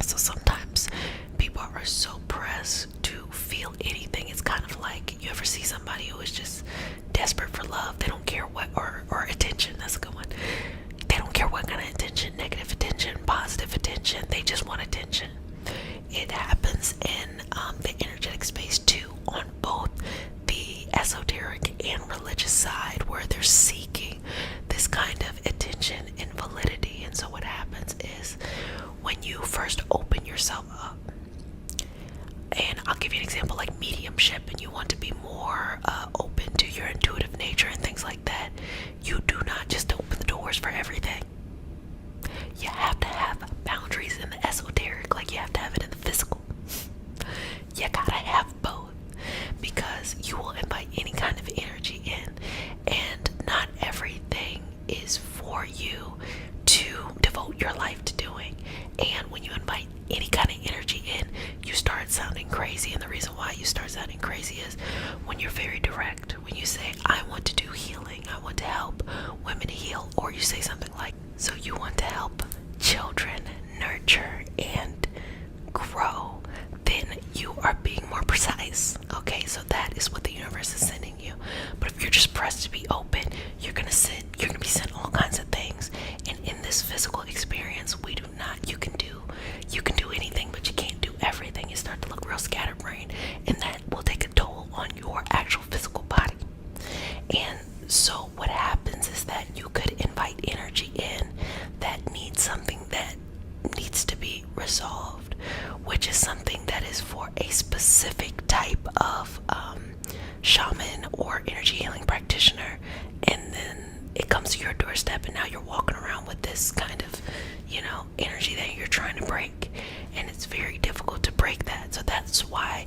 So sometimes people are so pressed to feel anything. It's kind of like, you ever see somebody who is just desperate for love? They don't care what, or attention, that's a good one. They don't care what kind of attention, negative attention, positive attention, they just want attention. It happens in the energetic space too, on both the esoteric and religious side, where they're seeking this kind of attention and validity. And so what happens is, when you first open yourself up, and I'll give you an example like mediumship, and you want to be more open to your intuitive nature and things like when you're very direct, when you say, I want to do healing, I want to help women heal, or you say something like, so you want to help children nurture and grow, then you are being more precise. Okay, so that is what the universe is sending you. But if you're just pressed to be open, you're gonna be sent all kinds of things. And in this physical experience, you can do anything, but you can't do everything. You start to look real scatterbrained, and that will take a toll on your actual physical body. And so what happens is that you could invite energy in that needs something that needs to be resolved, which is something that is for a specific type of shaman or energy healing practitioner. And then it comes to your doorstep, and now you're walking around with this kind of, energy that you're trying to break. And it's very difficult to break that. So that's why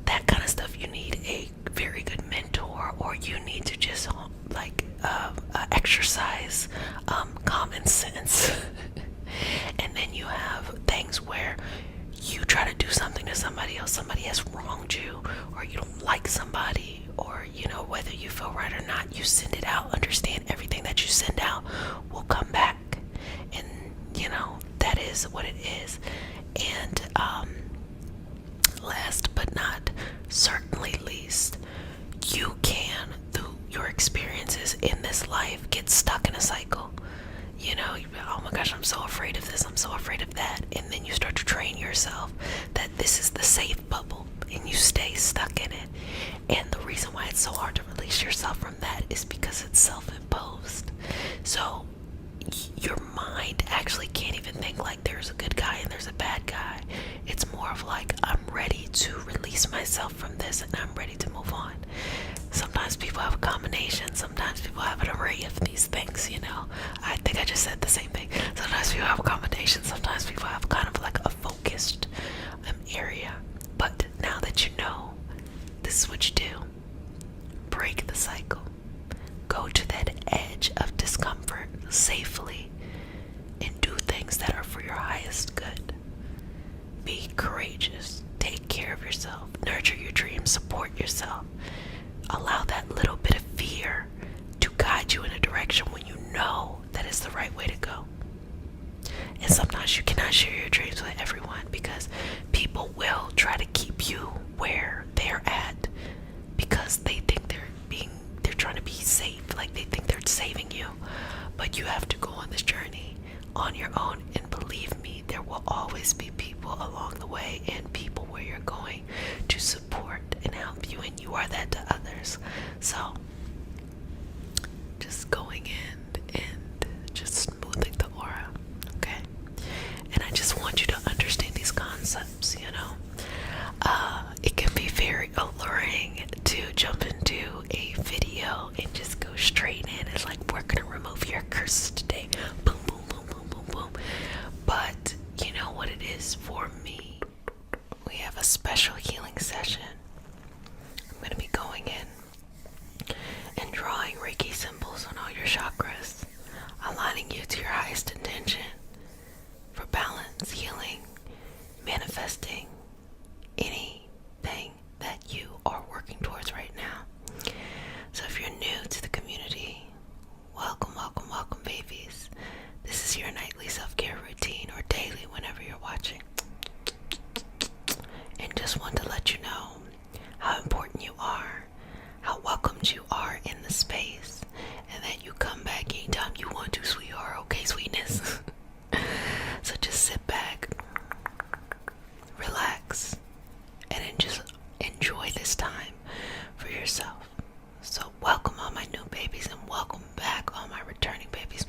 that kind of stuff, you need a very good mentor, or you need to just exercise common sense. And then you have things where you try to do something to somebody else, somebody has wronged you, or you don't like somebody, or whether you feel right or not, you send it out. Understand, everything that you send out will come back, and that is what it is. And last but not certainly least, you can, through your experiences in this life, get stuck in a cycle. Oh my gosh, I'm so afraid of this, I'm so afraid of that. And then you start to train yourself that this is the safe bubble, and you stay stuck in it. And the reason why it's so hard to release yourself from that is because it's self-imposed. So your mind actually can't even think like there's a good guy and there's a bad guy. It's more of like, I'm ready to release myself from this, and I'm ready to move on. Sometimes people have a combination, sometimes people have an array of these things, I think I just said the same thing. Sometimes people have a combination, sometimes people have kind of like a focused area. But now that you know, this is what you do. Break the cycle. Go to that edge of discomfort safely, and do things that are for your highest good. Be courageous. Take care of yourself. Nurture your dreams. Support yourself. Allow that little bit of fear to guide you in a direction when you know that is the right way to go. And sometimes you cannot share your dreams with everyone, because people will try to keep you where they're at, because they think they're trying to be safe, like they think they're saving you. But you have to go on this journey on your own, and believe me, there will always be people along the way, and people where you're going to support and help you, and you are that to others. So just going in and just smoothing the aura, okay? And I just want you to understand these concepts. It can be very alluring to jump into a video and just go straight in. It's like, we're gonna remove your curses today, boom boom boom boom boom boom. But you know what it is for me? We have a special healing session. I'm gonna be going in and drawing Reiki symbols on all your chakras, aligning you to your highest intention for balance, healing, manifesting anything that you are working towards right now. So if you're new to the community, welcome, welcome, welcome, babies. This is your nightly self-care routine, or daily, whenever you're watching. And just want to let you know how important you are, how welcomed you are in the space, and that you come back anytime you want to, sweetheart. Okay, sweetness. So just sit back, relax, and then just enjoy this time for yourself. So welcome all my new babies, and welcome back all my returning babies.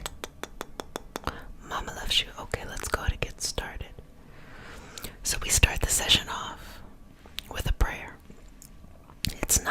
Mama loves you. Okay, let's go to get started. So we start the session off with a prayer. It's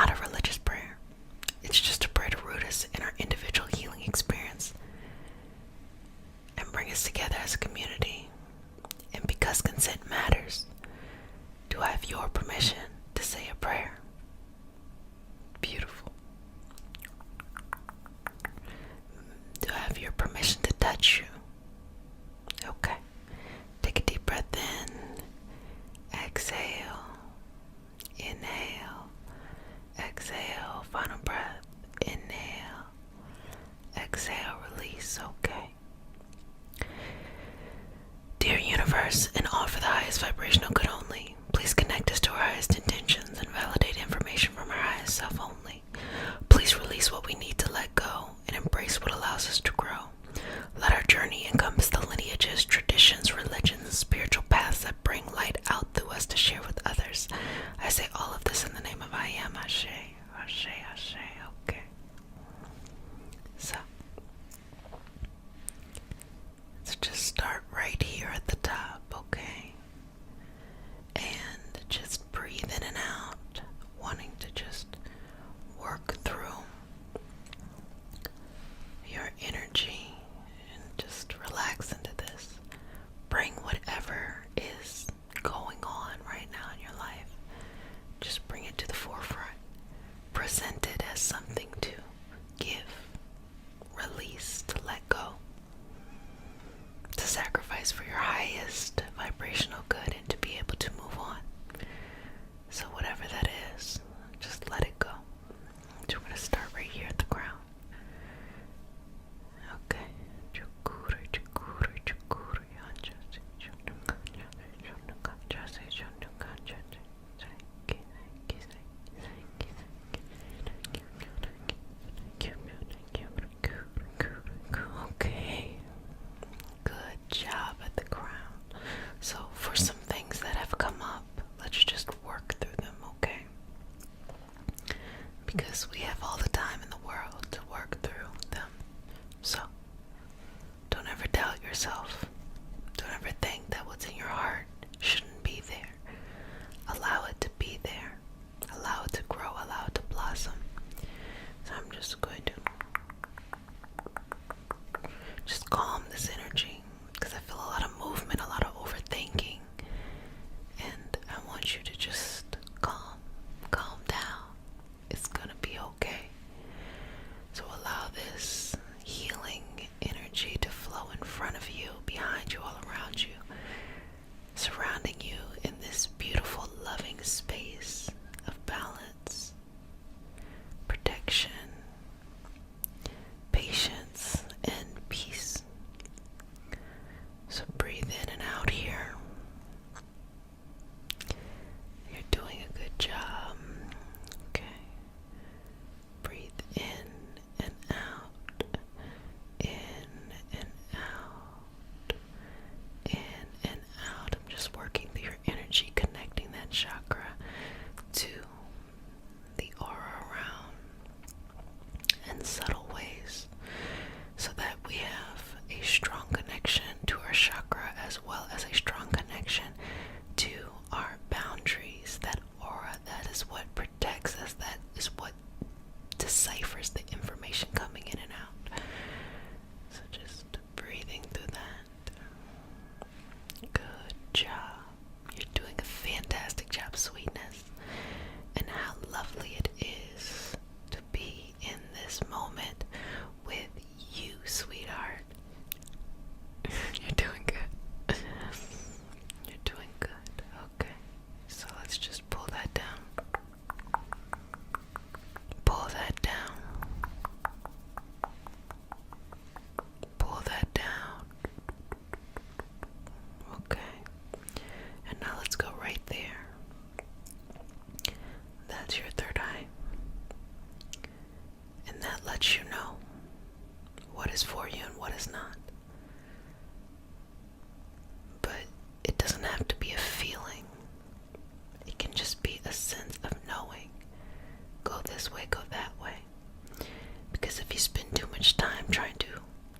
because we have all the time in the world to work through them. So, don't ever doubt yourself. Don't ever think that what's in your heart shouldn't be there. Allow it to be there. Allow it to grow. Allow it to blossom. So I'm just going to just calm this energy, because I feel a lot of movement, a lot of overthinking, and I want you to just calm down. It's gonna be okay. So allow this healing energy to flow in front of you, behind you, all around you, surrounding you in this beautiful, loving space of balance, protection, patience, and peace. So breathe in and out here. You're doing a good job. Okay. Breathe in and out. In and out. In and out. I'm just working through your energy, connecting that chakra to the aura around in subtle ways, so that we have a strong connection to our chakra, as well as a strong connection to our boundaries. That aura, that is what protects us, that is what deciphers the information coming in and out. So just breathing through that. Good job. You're doing a fantastic job, sweetness. And how lovely it is to be in this moment with you, sweetheart. You're doing good. You're doing good. Okay. So let's just pull that down. Pull that down. Pull that down. Okay. And now let's go right there. That's your third eye. And that lets you know what is for you and what is not. But it doesn't have to be a feeling. It can just be a sense of knowing. Go this way, go that way. Because if you spend too much time trying to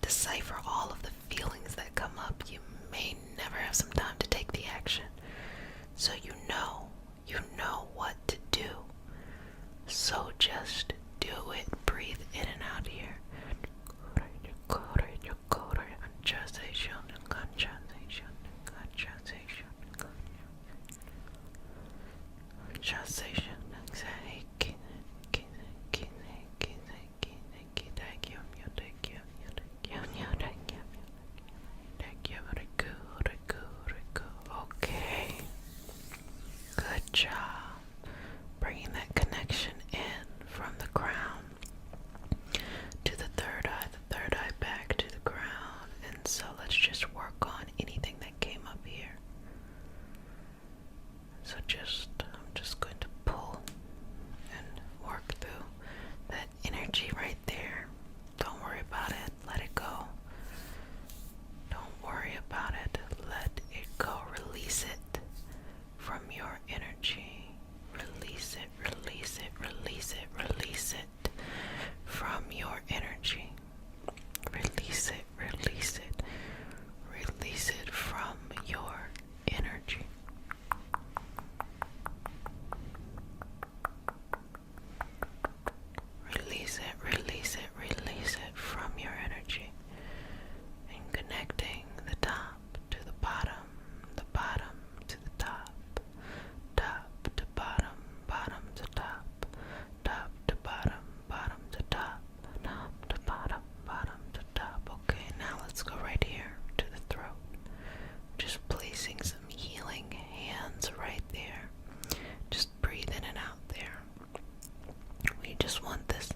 decipher all of the feelings that come up, you may never have some time to take the action. So you know what to do. So just do it. Breathe in and out here. Okay. Good job. Bringing that connection in from the crown to the third eye back to the crown. And so let's just work on anything that came up here. So I'm just going to pull and work through that energy right there. Don't worry about it. Let it go. Don't worry about it. Let it go. Release it from your energy. Release it, release it, release it, release it from your energy. Release it, release it, release it from your energy. Release it, release it, release it from your energy. And connecting the top to the bottom to the top to bottom, bottom to top to bottom, bottom to top to bottom, bottom to top. Okay, now let's go right here to the throat. Just placing some healing hands right there. Just breathe in and out there. We just want this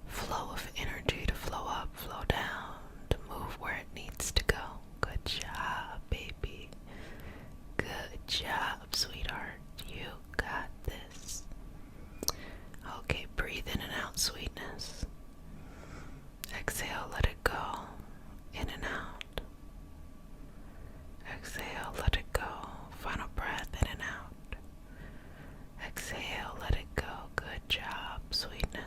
flow of energy to flow up, flow down, to move where it needs to go. Good job, baby. Good job, sweetheart. You got this. Okay, breathe in and out, sweetness. Exhale, let it go. In and out. Exhale, let it go. Final breath, in and out. Exhale, let it go. Good job, sweetness.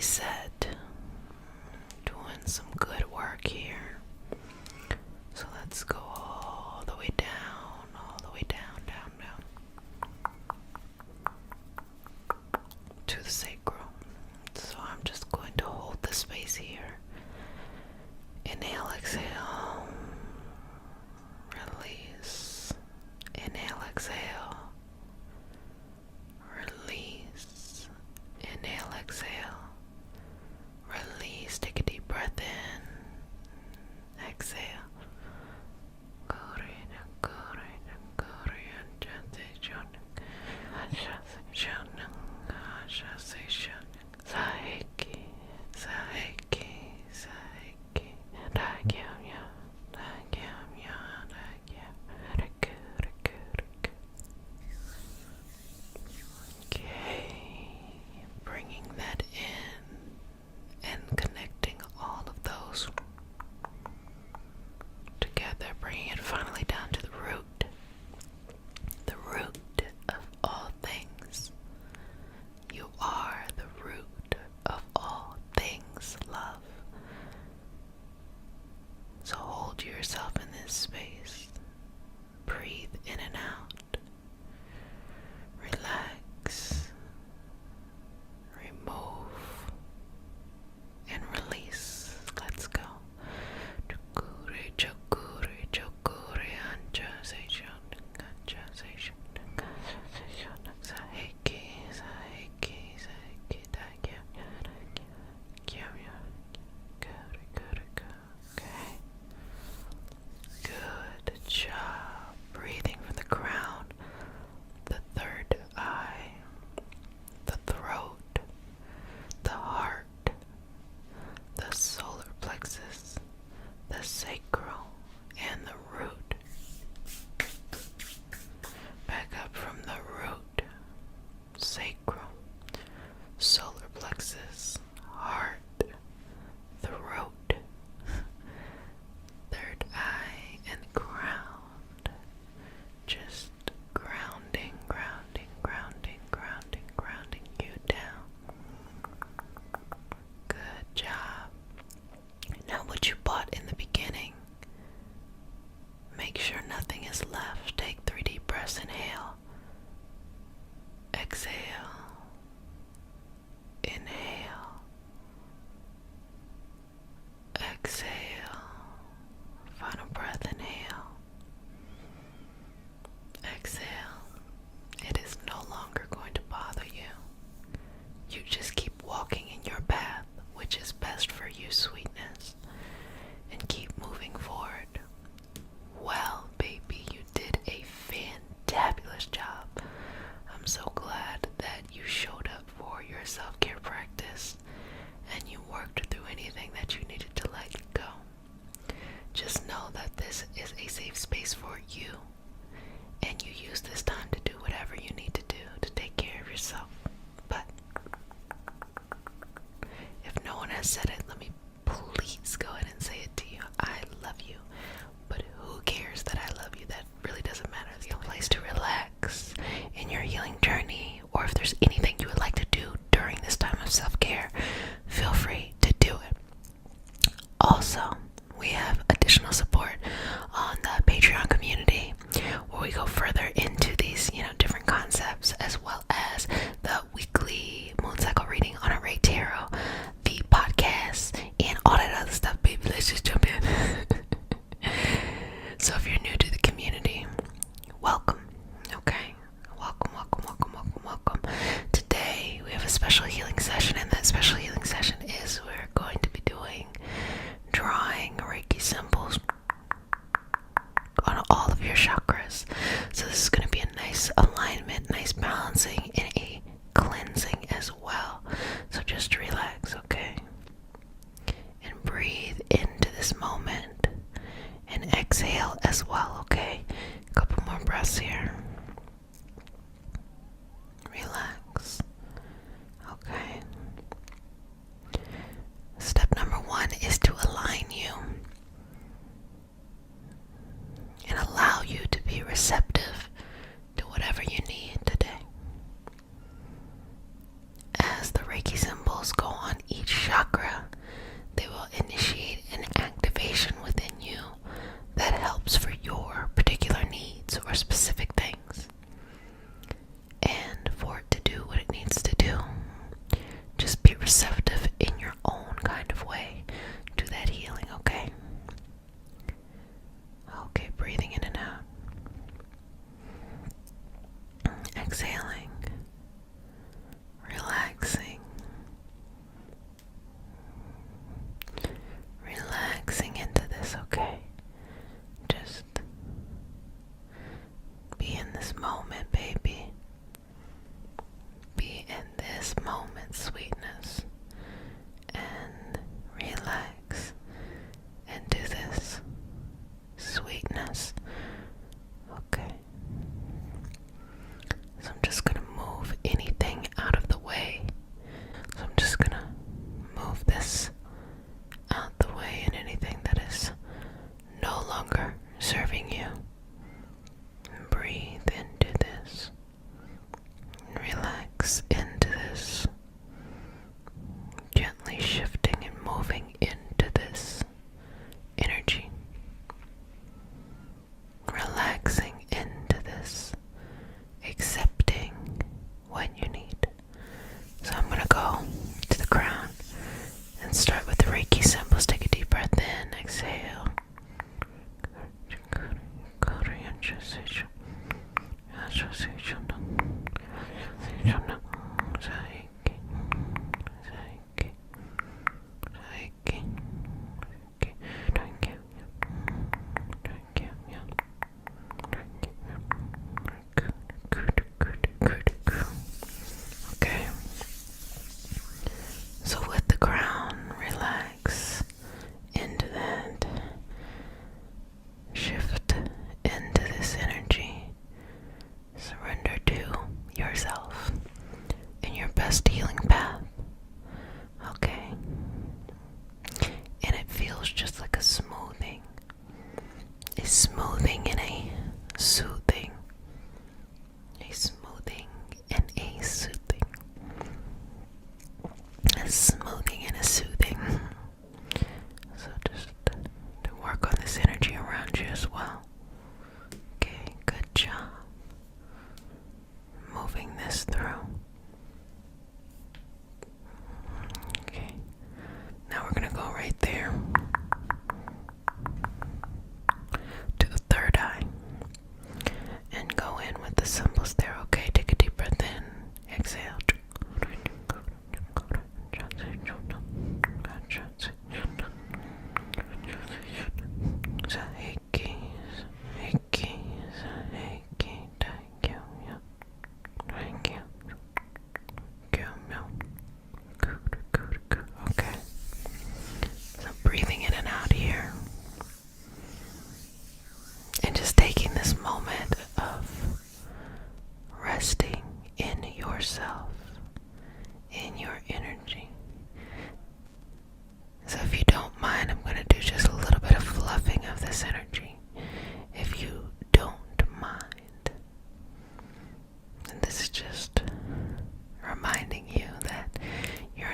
reset, doing some good work here. So let's go all the way down, down to the sacrum. So I'm just going to hold the space here. Inhale, exhale, release. Inhale, exhale, release. Inhale, exhale, release. Take a deep breath in, exhale. Bringing that in and connecting all of those together, bringing it finally down to the root of all things. You are the root of all things, love. So hold yourself in this space. Breathe in and out. Relax. Remove and release. Let's go. Chakure, chakure, chakure, anja, seishon, anja, seishon, anja, seishon, saheki, saheki, saheki, daikya, daikya, kyamya, good. Okay. Good job. Breathing from the crown, the third eye, the throat, the heart, the solar plexus, the sacral, and the root. Back up from the root, sacral, solar plexus, heart, throat, third eye, and ground. Just grounding you down. Good job. Now what you bought in the beginning, make sure nothing is left. Take 3 deep breaths. Inhale. Exhale. Inhale. Exhale. Final breath. Inhale. Exhale. It is no longer going to bother you. You just keep walking in your path, which is best for you, sweetness, and keep moving forward. Well, baby, you did a fantabulous job. I'm so glad that you showed up for your self-care practice and you worked through anything that you needed to let go. Just know that this is a safe space for you, and you use this time to do whatever you need to do to take care of yourself. But if no one has said it, let me please go ahead and say it to you. I love you. But who cares that I love you? That really doesn't matter. The only place to relax in your healing journey, or if there's anything you would like to do during this time of self-care, feel free to do it. Also, we have additional support on the Patreon community, where we go further into these, different concepts, as well as the weekly moon cycle reading on a Reiki Tarot, the podcast, and all that other stuff, baby. Let's just jump in. So if you're new to the community, welcome. Okay, welcome. Today we have a special healing session, and that special healing session is we're going to be doing drawing Reiki symbols on all of your chakras. So this is going to be a nice alignment, nice balancing, and a cleansing as well. So just relax, okay? And breathe into this moment and exhale as well, okay? A couple more breaths here. Relax. yourself in your best healing path. Okay? And it feels just like a smoothing and a soothing. A smoothing and a soothing. A smoothing and a soothing. So just to work on this energy around you as well. Okay, good job. Moving this through. Okay, now we're gonna go right there to the third eye and go in with the symbols there. Okay, take a deep breath in, exhale. Okay, so breathing in and out here, and just taking this moment of resting in yourself, in your energy. So if you don't mind, I'm going to do just a little bit of fluffing of this energy. If you don't mind. And this is just reminding you that your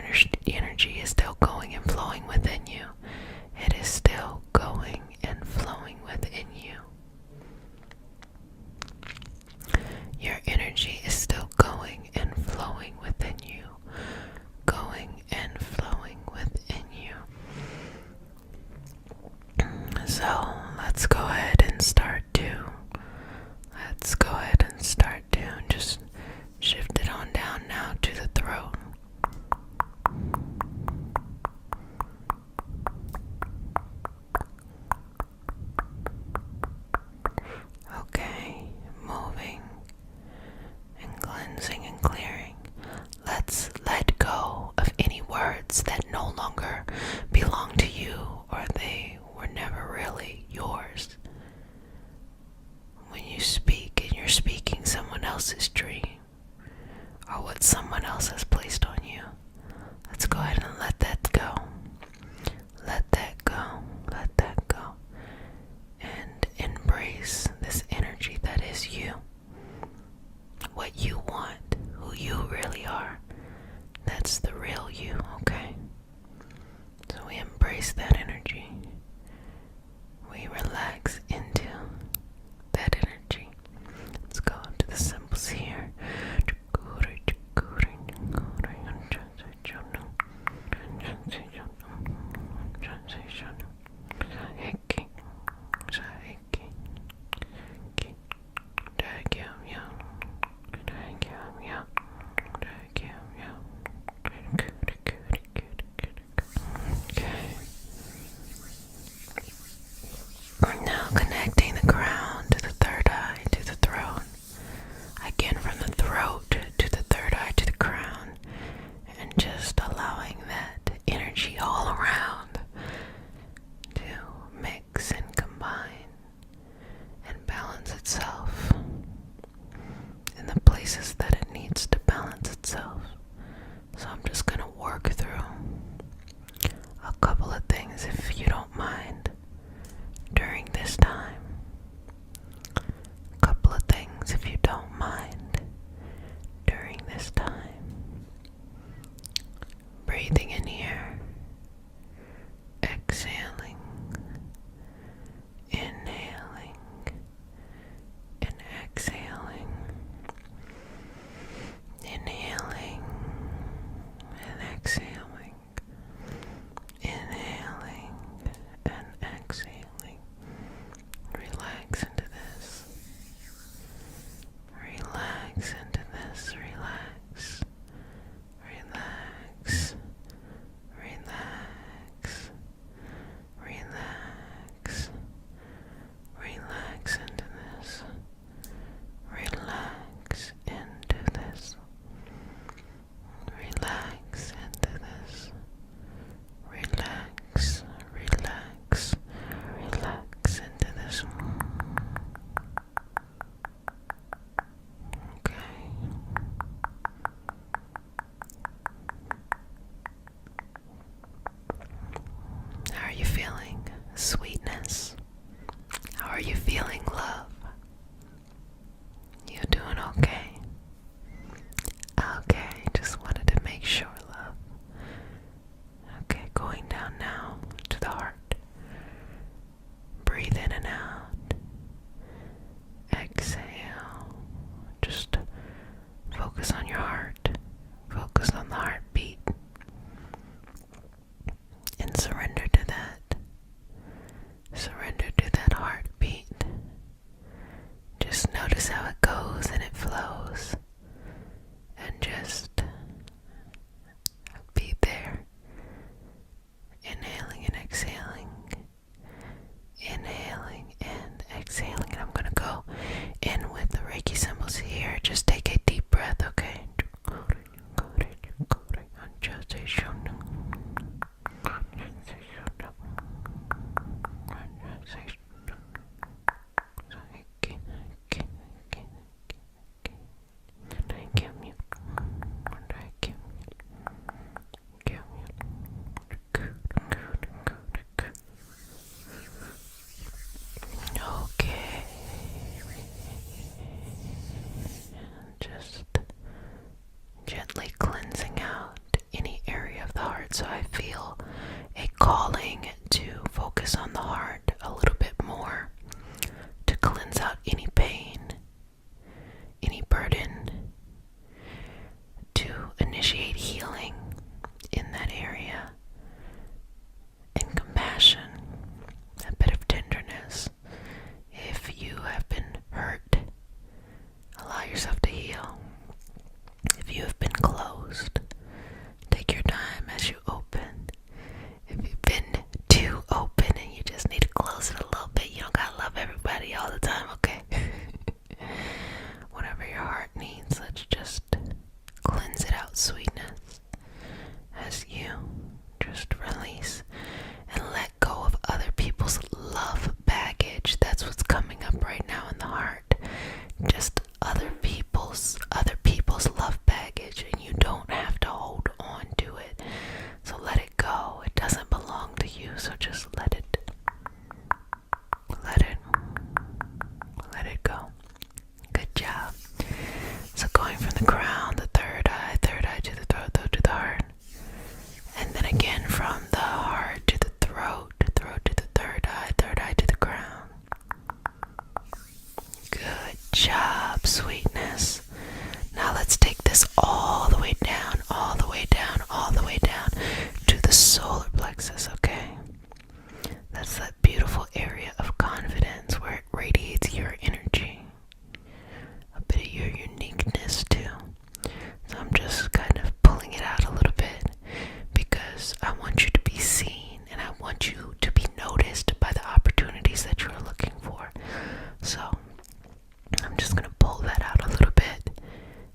energy is still going and flowing within you. It is still going and flowing within you. Your energy is still going and flowing within you. Going and flowing within you. So let's go ahead and start to. Just shift it on down now to the throat. Okay, moving and cleansing and clearing. Let's let go of any words that no longer belong to you, or they were never really yours. When you speak and you're speaking someone else's dream, or what someone else has placed on you, let's go ahead and let that go. Let that go. Let that go. And embrace this energy that is you. What you want, who you really are. That's the real you, okay? So we embrace that energy. We relax into that energy. Let's go to the symbols here. Okay. Just gently cleansing out any area of the heart. So I feel a calling to focus on the heart a little bit more, to cleanse out any pain, any burden, to initiate healing in that area, and compassion, a bit of tenderness. If you have been hurt, allow yourself to heal. If you have been closed, take your time as you open. If you've been too open and you just need to close it a little bit, you don't gotta love everybody all the time, okay? Whatever your heart needs, let's just cleanse it out, sweetness, as you just release and let go of other people's love baggage. That's what's coming up right now in the heart. Just other people's love baggage, and you don't have to hold on to it. So let it go. It doesn't belong to you, so just let it go. Good job. So going from the crown, the third eye to the throat to the heart, and then again from the heart to the throat to the third eye to the crown. Good job, sweetness. Now let's take this all the way down, all the way down, all the way down to the solar plexus, okay? That's that beautiful area of confidence where it radiates your energy, a bit of your uniqueness too. So I'm just kind of pulling it out a little bit because I want you to be seen and I want you to be noticed by the opportunities that you're looking for. So I'm just going to pull that out a little bit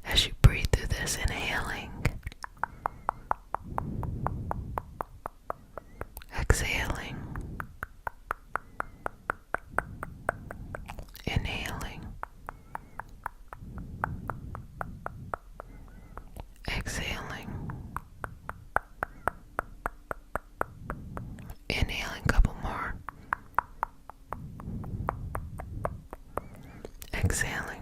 as you breathe through this, inhaling, exhaling, inhaling, exhaling, inhaling, couple more, exhaling.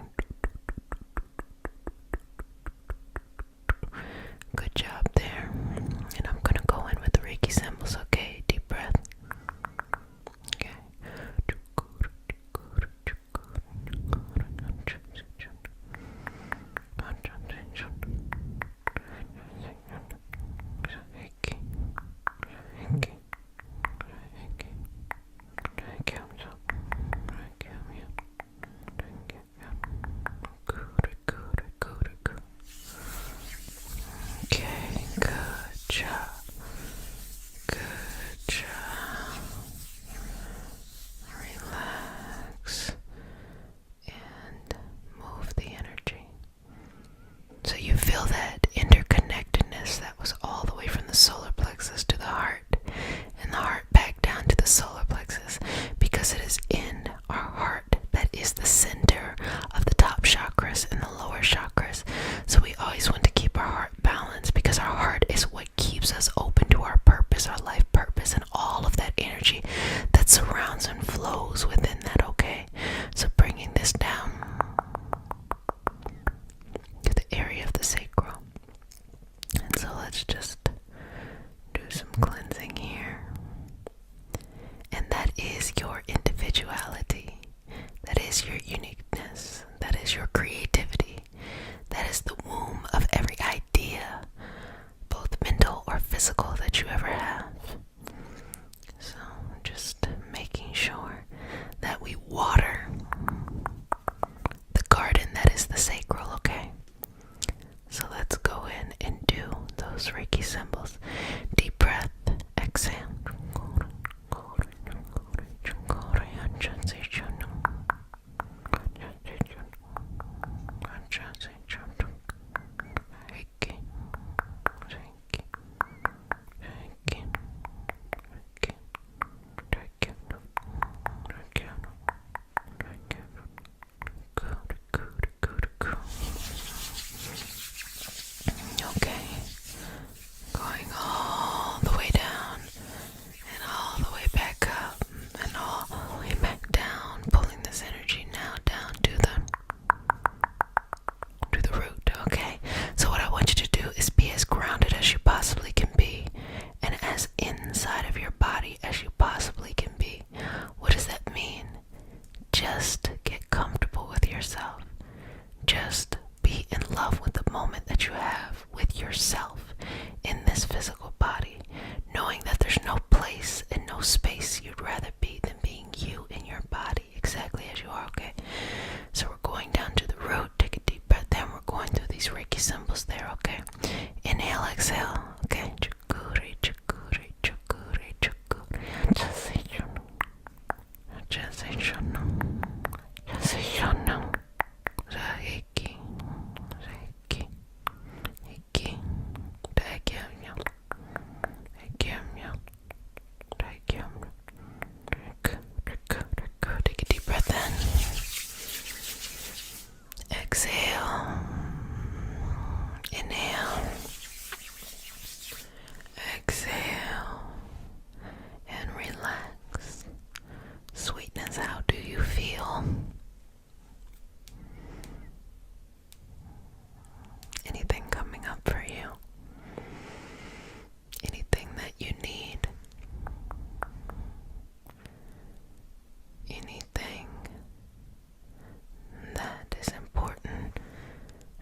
Good job there. And I'm gonna go in with the Reiki symbols, okay? Deep breath. Okay. Okay, good job. Good job. Relax and move the energy. So you feel that interconnectedness that was all the way from the solar plexus to the heart, and the heart back down to the solar plexus, because it is in our heart that is the center of the top chakras and the lower chakras. So we always want to keep our heart balanced, because our heart is what keeps us open to our purpose, our life purpose, and all of that energy that surrounds and flows within that, okay? So bringing this down to the area of the sacral. And so let's just do some cleansing here. And that is your individuality. That is your uniqueness. That is your creativity. That is the womb of every idea, both mental or physical, that you ever have. So just making sure that we water the garden that is the sacral, okay? So let's go in and do those Reiki symbols. Deep breath symbols there, okay? Inhale, exhale, okay? Chakuri, chakuri, chakuri, chakuri. Reiki, Reiki, Reiki, take a deep breath in. Exhale. Inhale. Exhale. And relax. Sweetness, how do you feel? Anything coming up for you? Anything that you need? Anything that is important?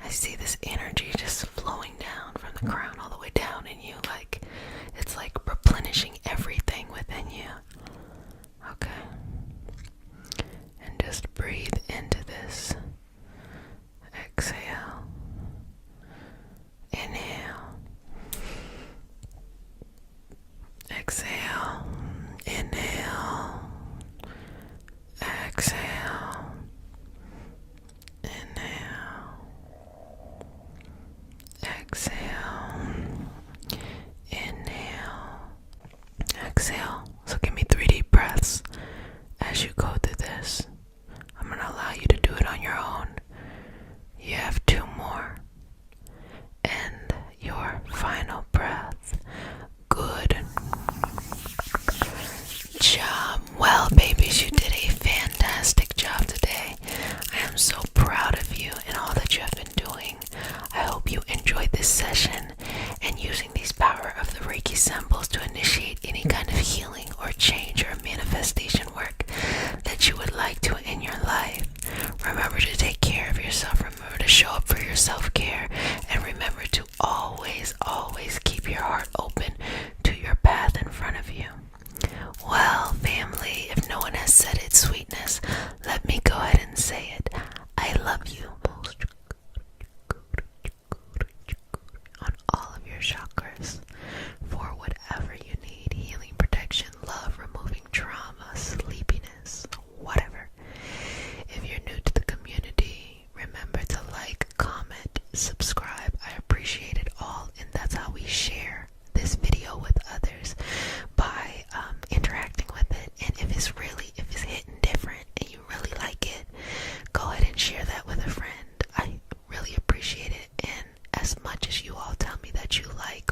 I see this energy just flowing down from the crown all the way down in you, like it's like replenishing everything within you. Okay. And just breathe into this. Exhale. Inhale. Exhale. Inhale. Exhale. Inhale. Exhale. Inhale. Exhale. So give me 3 deep breaths as you go through this. I'm going to allow you to do it on your own. You have 2 more. And your final breath. Good job. Well, babies, you did a fantastic job today. I am so proud of you and all that you have been doing. I hope you enjoyed this session and using these power of the Reiki symbols to initiate any kind of healing or change or manifestation work that you would like to in your life. Remember to take care of yourself. Remember to show up for your self-care. And remember to always, always keep your heart open to your path in front of you. Well, family, if no one has said it, sweetness, let me go ahead and say it. I love you on all of your chakras for whatever you need. Healing, protection, love, removing trauma, sleepiness, whatever. If you're new to the community, remember to like, comment, subscribe. I appreciate it all, and that's how we share this video with others, by interacting with it. And if it's hitting different and you really like it, go ahead and share that with a friend. I really appreciate it. And as much as you all tell me that you like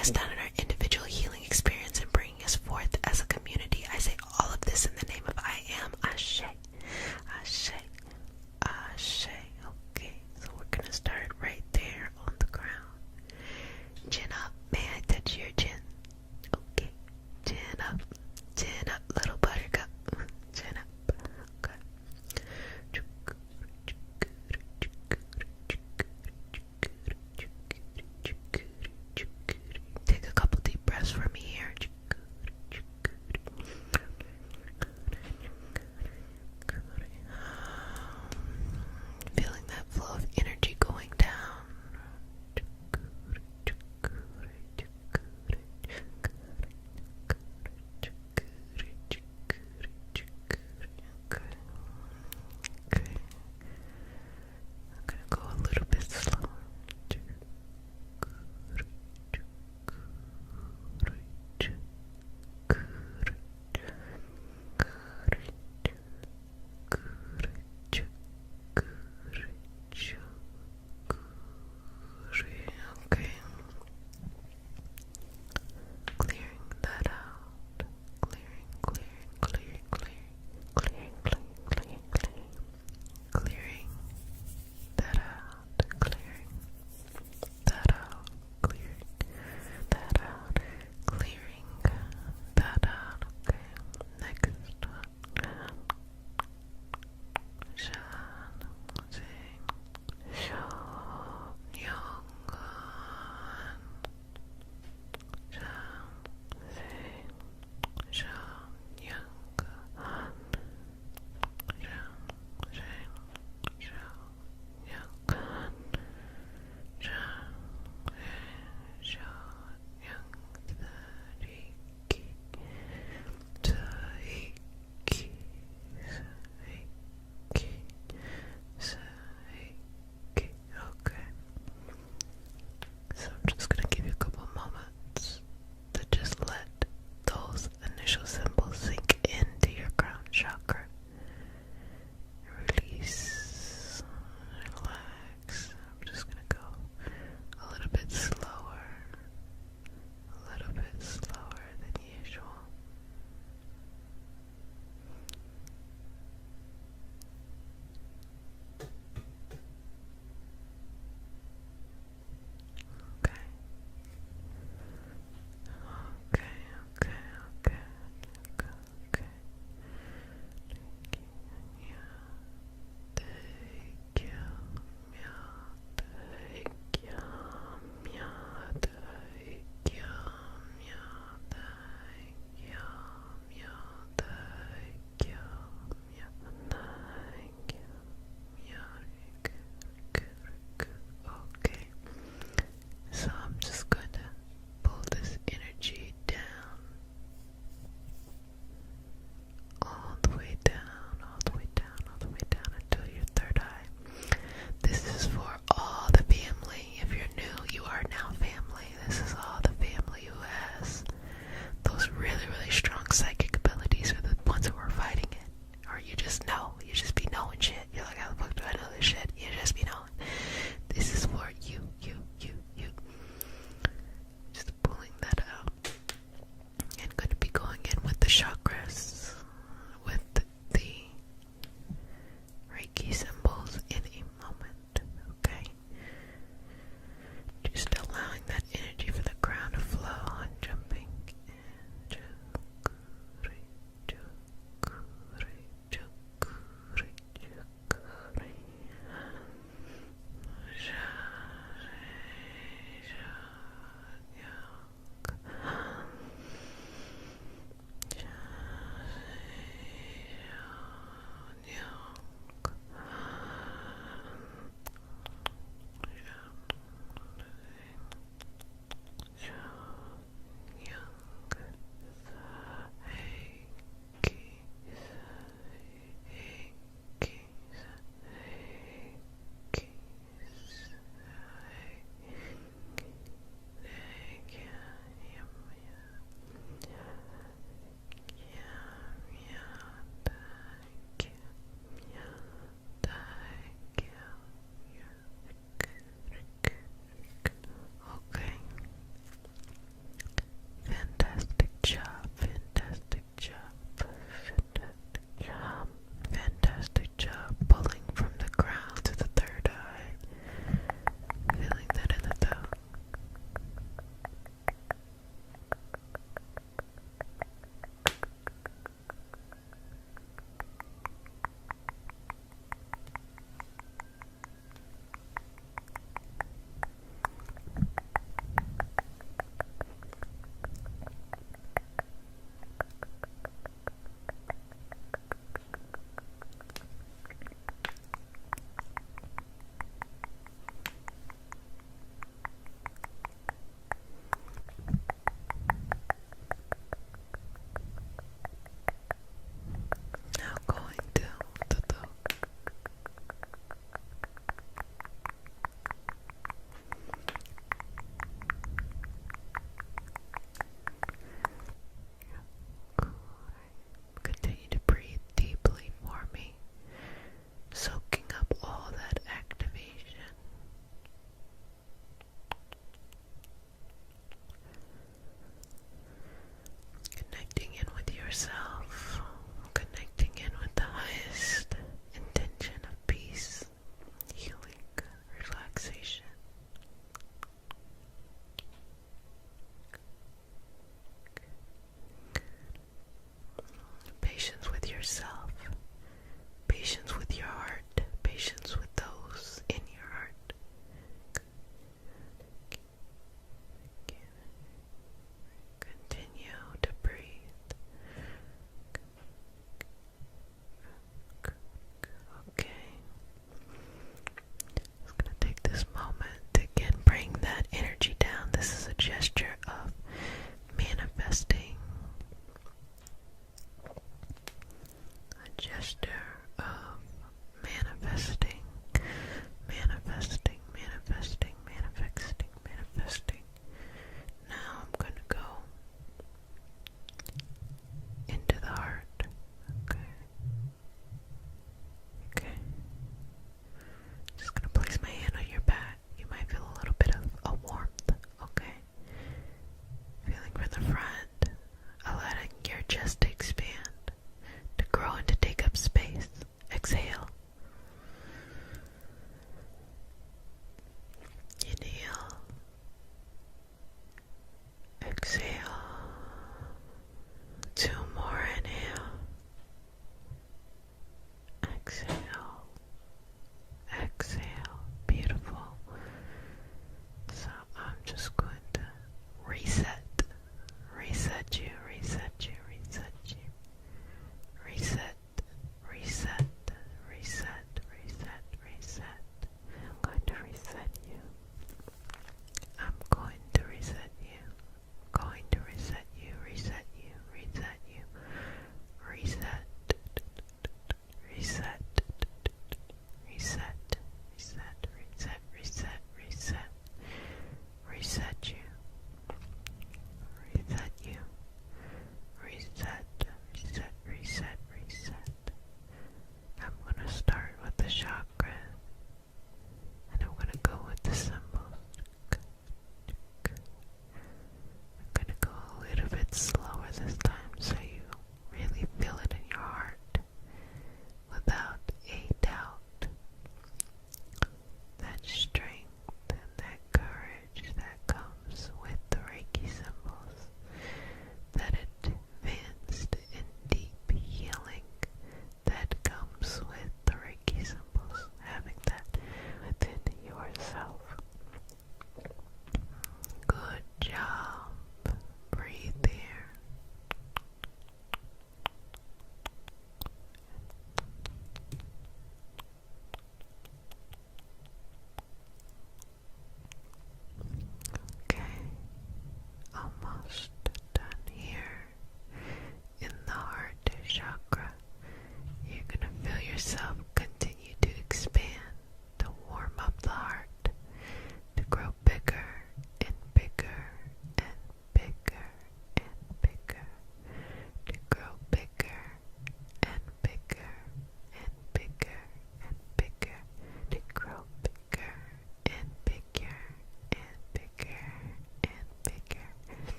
us down in our individual healing experience and bringing us forth as a community. I say all of this in the name of I am. Ashe. Ashe. Ashe. Okay, so we're gonna start right there on the ground. Chin up. May I touch your chin? Okay. Chin up. Chin up, little buttercup. Chin up. Okay. Take a yourself, patience with your heart, patience with those in your heart. Continue to breathe. Okay. I'm going to take this moment to again bring that energy down. This is a gesture of manifesting.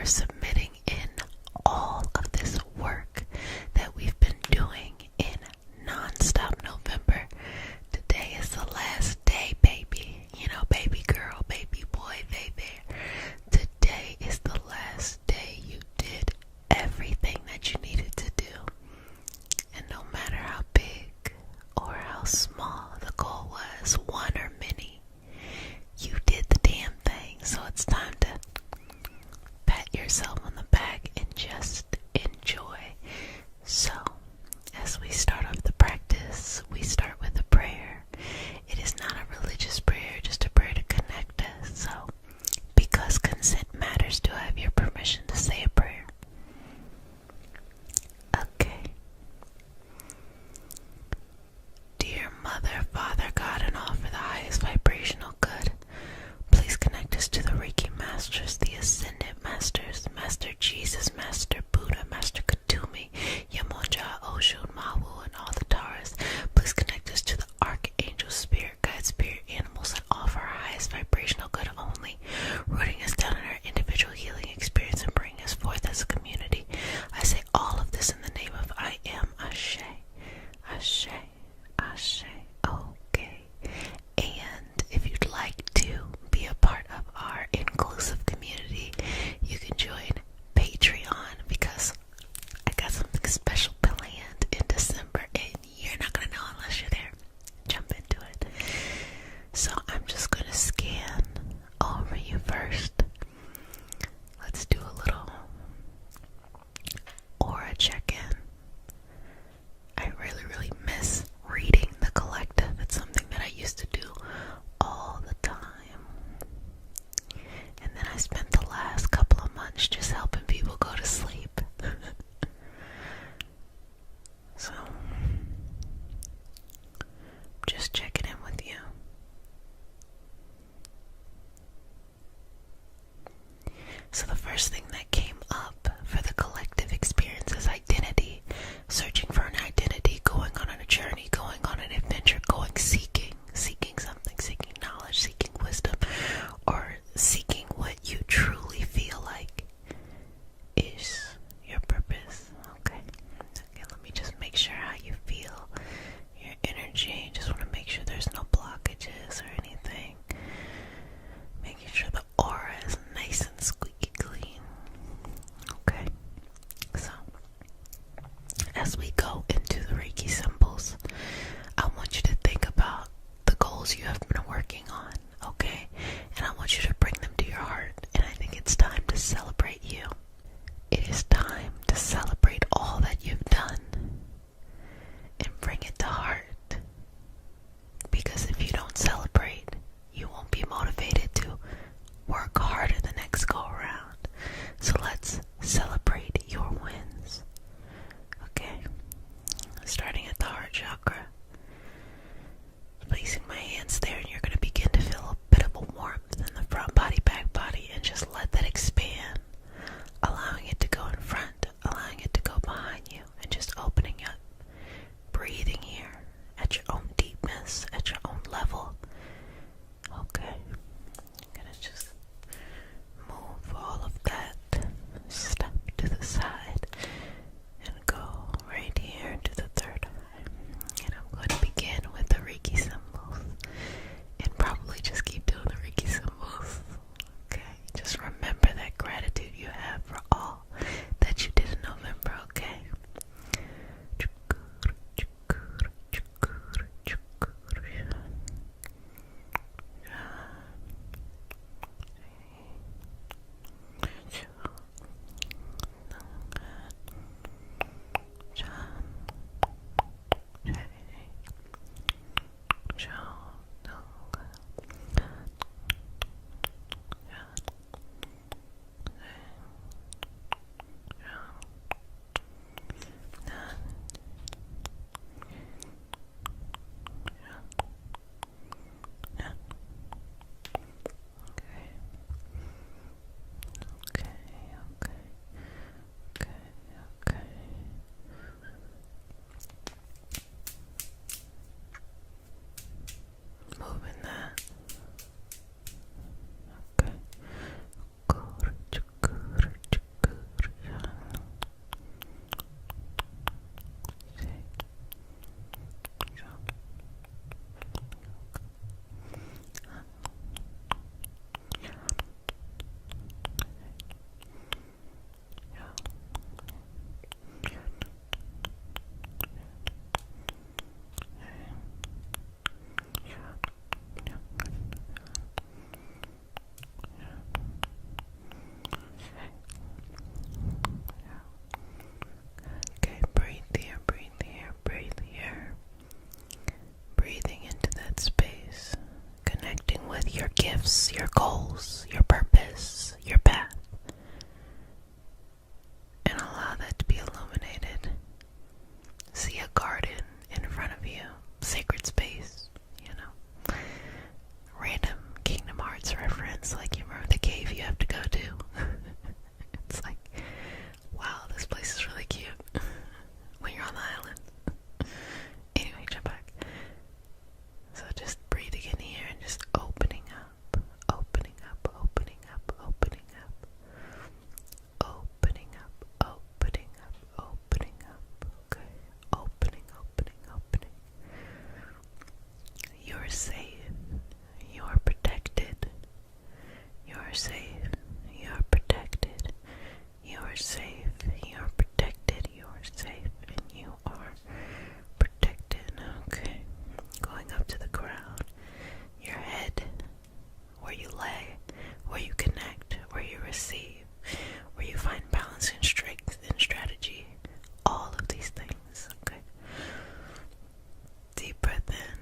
are submitting in all of this work that we've been doing in non-stop November. Today is the last day, baby. You know, baby girl, baby boy, they there. Today is the last day you did everything that you needed to do. And no matter how big or how small the goal was, one or many, you did the damn thing. So it's time to pat yourself on the back and just enjoy. So, as we start off the practice, we start with a prayer. It is not a religious prayer, just a prayer to connect us. So, because consent matters, do I have your permission to say a prayer? Okay. Dear Mother, Father, God, and all for the highest vibrational good, please connect us to the Reiki Masters, the Ascended Masters, Master Jesus, Master Buddha, Master Katumi, Yamonja, Oshun, Mawu, and all the Taras. Please connect us to the Archangel, Spirit, Guide, Spirit, Animals, and all for our highest vibrational good only, rooting us down in our individual healing experience and bringing us forward are safe, you are protected, you are safe, and you are protected. Okay, going up to the crown, your head, where you lay, where you connect, where you receive, where you find balance and strength and strategy, all of these things. Okay, deep breath in.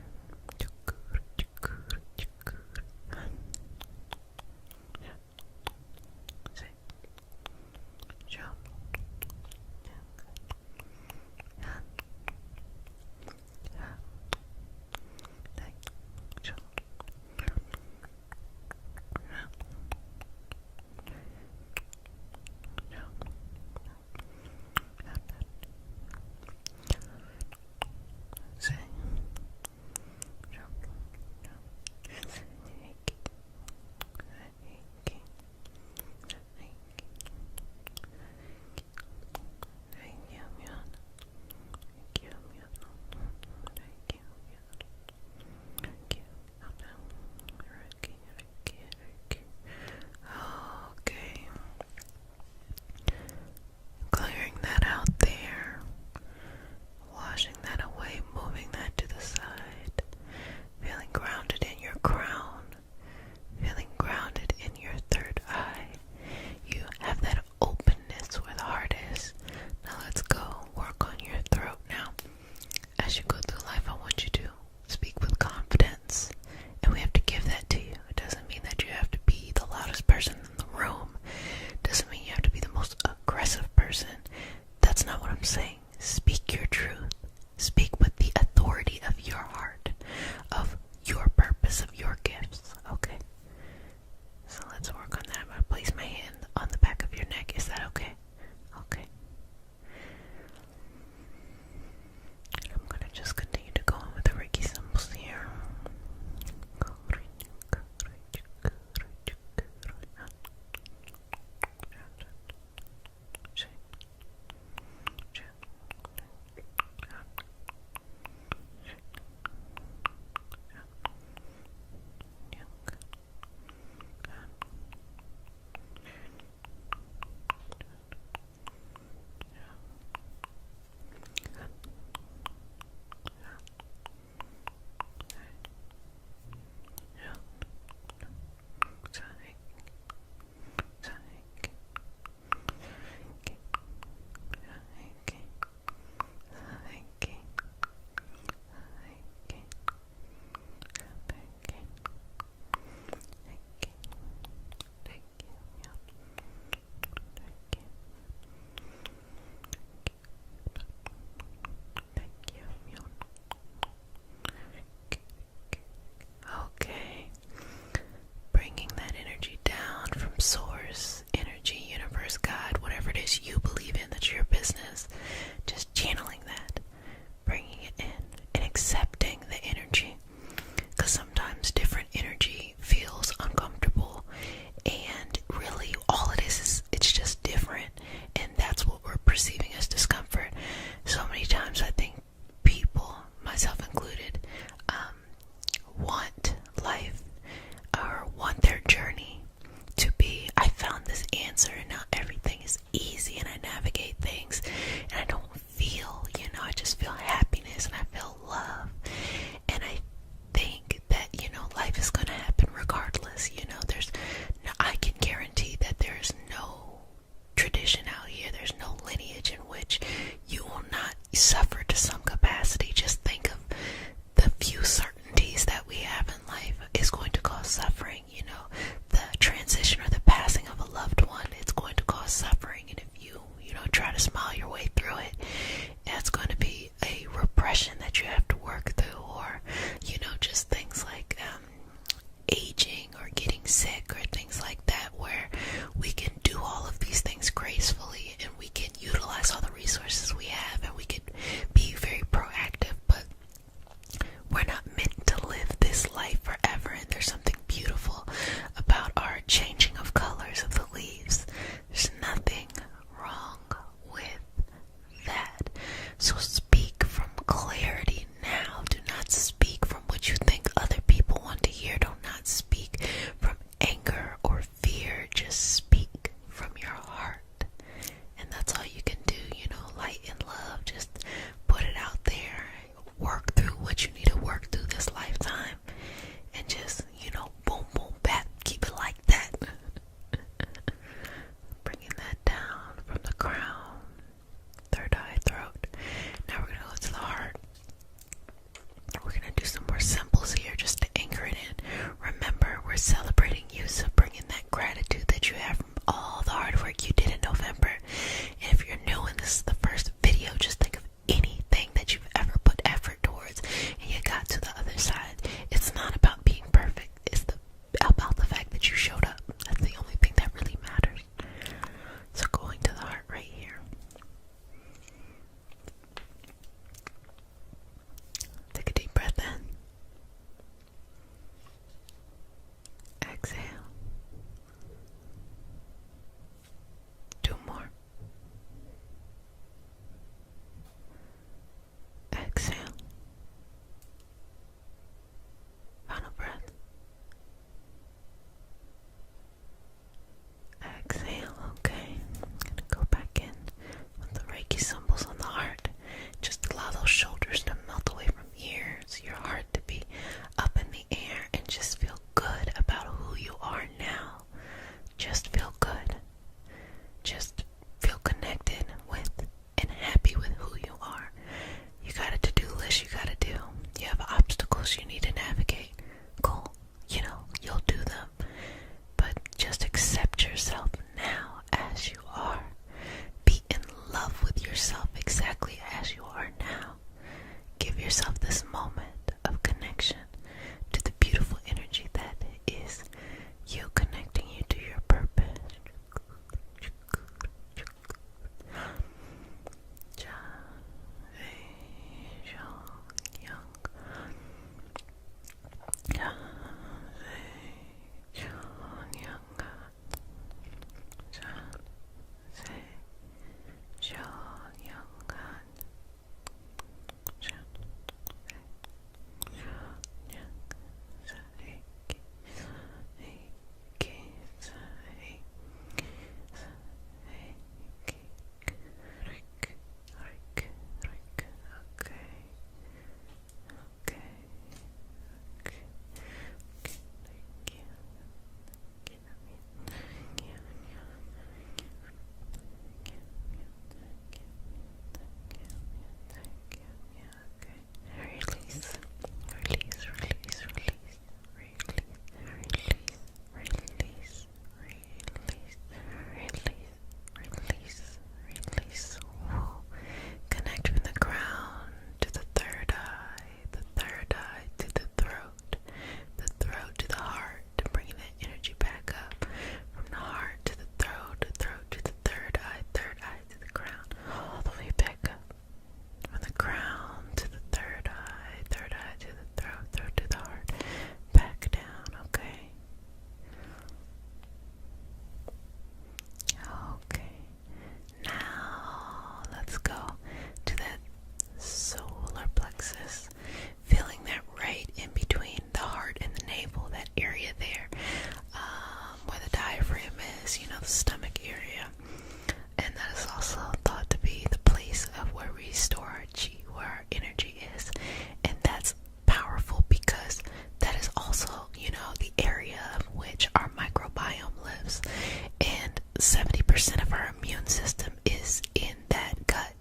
our immune system is in that gut.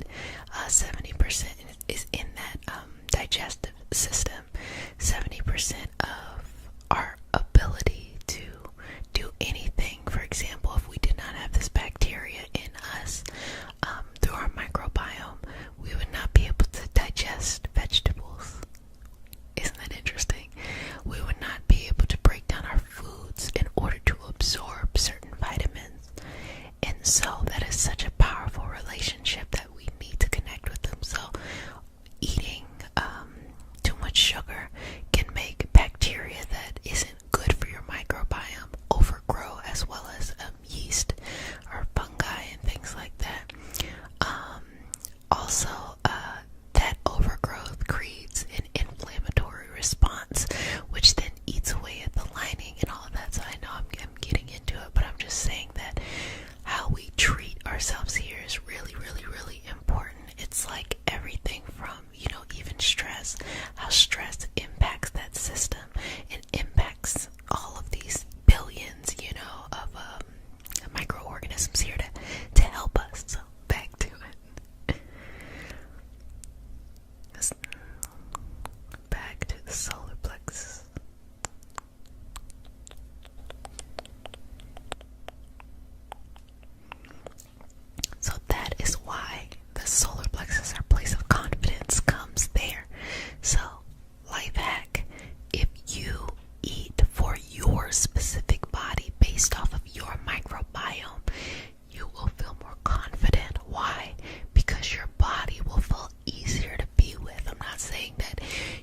70% is in that digestive system. 70% of our ability to do anything, for example, if we did not have this bacteria in us, through our microbiome, we would not be able to digest vegetables. Isn't that interesting? We would not be able to break down our foods in order to absorb certain vitamins. And so that is such a powerful relationship that we need to connect with them. So eating too much sugar can make bacteria that isn't good for your microbiome overgrow, as well as yeast or fungi and things like that. Also, that overgrowth creates an inflammatory response, which then eats away at the lining and all of that. So I know I'm getting into it, but I'm just saying that how we treat ourselves here is really, really, really important. It's like everything from, even stress, how stress impacts that system and impacts all of these billions, of microorganisms here to help us. So back to it. Back to the solar plexus. So that is why the solar plexus, our place of confidence, comes there. So, life hack: if you eat for your specific body based off of your microbiome, you will feel more confident. Why? Because your body will feel easier to be with. I'm not saying that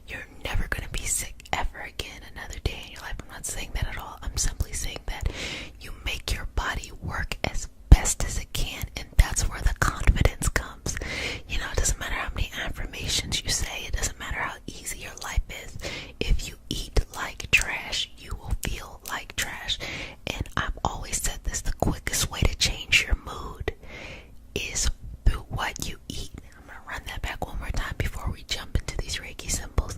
you're never going to be sick ever again another day in your life. I'm not saying that at all. I'm simply saying that you make your body work as best as it can, and that's where the confidence comes. It doesn't matter how many affirmations you say, it doesn't matter how easy your life is. If you eat like trash, you will feel like trash. And I've always said this: the quickest way to change your mood is through what you eat. I'm going to run that back one more time before we jump into these Reiki symbols.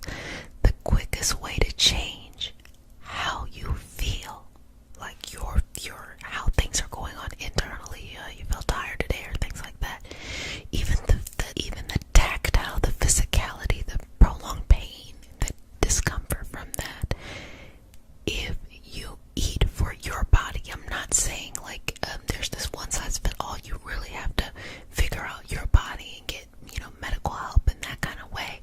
The quickest way to change how you feel, like your how things are going on internally, you feel tired today or things like that, even the tactile, the physicality, the prolonged pain, the discomfort from that. If you eat for your body, I'm not saying like there's this one size fit all. You really have to figure out your body and get medical help in that kind of way,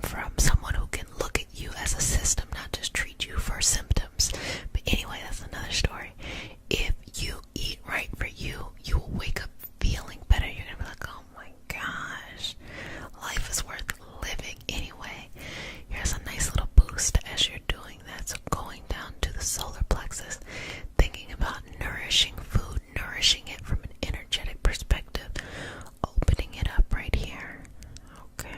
from someone who can look at you as a system, not just treat you for symptoms. But anyway, that's another story. If you eat right for you, you will wake up feeling better. You're gonna be like, oh my gosh, life is worth living anyway. Here's a nice little boost as you're doing that. So going down to the solar plexus, thinking about nourishing food, nourishing it from an energetic perspective, opening it up right here. Okay.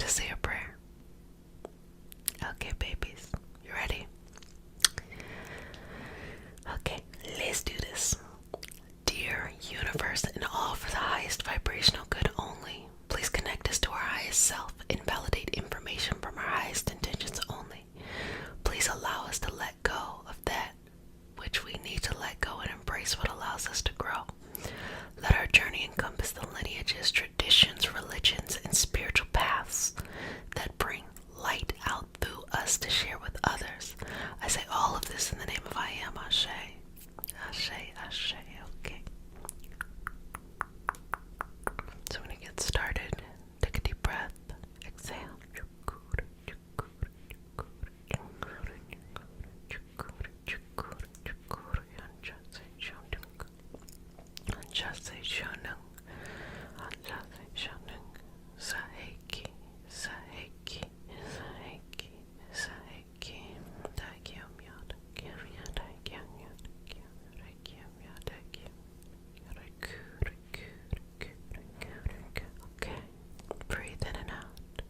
to say a prayer? Okay, babies, you ready? Okay, let's do this. Dear universe and all for the highest vibrational good only, please connect us to our highest self and validate information from our highest intentions only. Please allow us to let go of that which we need to let go and embrace what allows us to grow. Let our journey encompass the lineages, traditions, religions, and spiritual paths that bring light out through us to share with others. I say all of this in the name of I am Ashe. Ashe, Ashe, okay. So when you get started, take a deep breath, exhale. Saheki, Saheki, Saheki, Saheki, Dagyam Yad, Gyam Dagyam Yad, Gyam Dagyam Yad, Dagyam Okay, breathe in and out,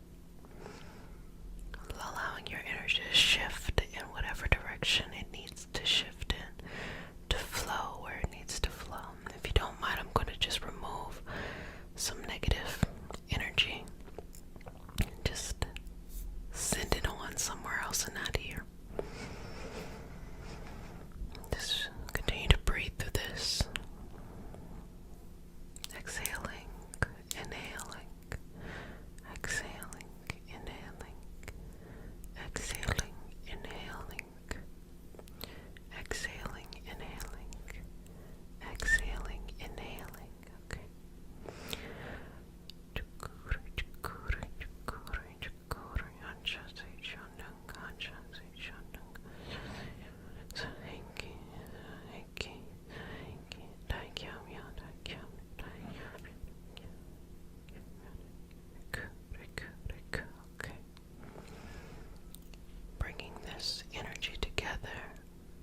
allowing your energy to shift in whatever direction it needs to shift in, to flow where it needs to flow. If you don't mind, I'm going to just remove some negative energy and just send it on somewhere else and not here. Just continue to breathe through this. Exhaling, inhaling, exhaling, inhaling, exhaling, inhaling, exhaling, inhaling, exhaling, inhaling. Okay. Bringing this energy together,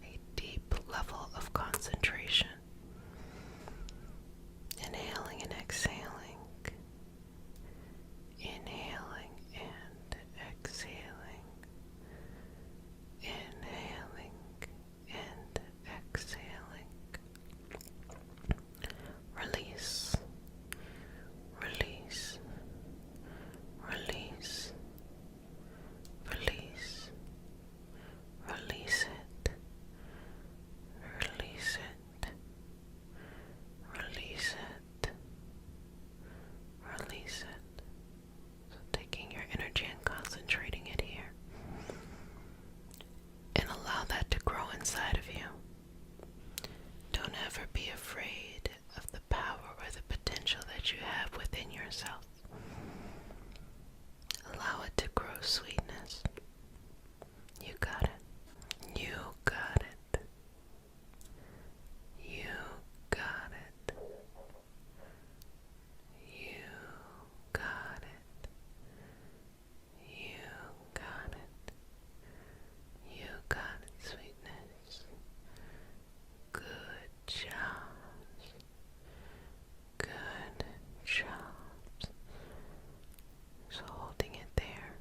a deep level of concentration. Inhaling and exhaling. Inhaling and exhaling. Inhaling and exhaling. Release. Release. Release. Release. Release it. Release it. Release it. Release it. So taking your energy and concentrating it here. And allow that to grow inside of you. Don't ever be afraid of the power or the potential that you have within yourself. Allow it to grow sweetness. You got it. You got it. You got it. You got it. You got it. You got it, sweetness. Good job. Good job. So holding it there.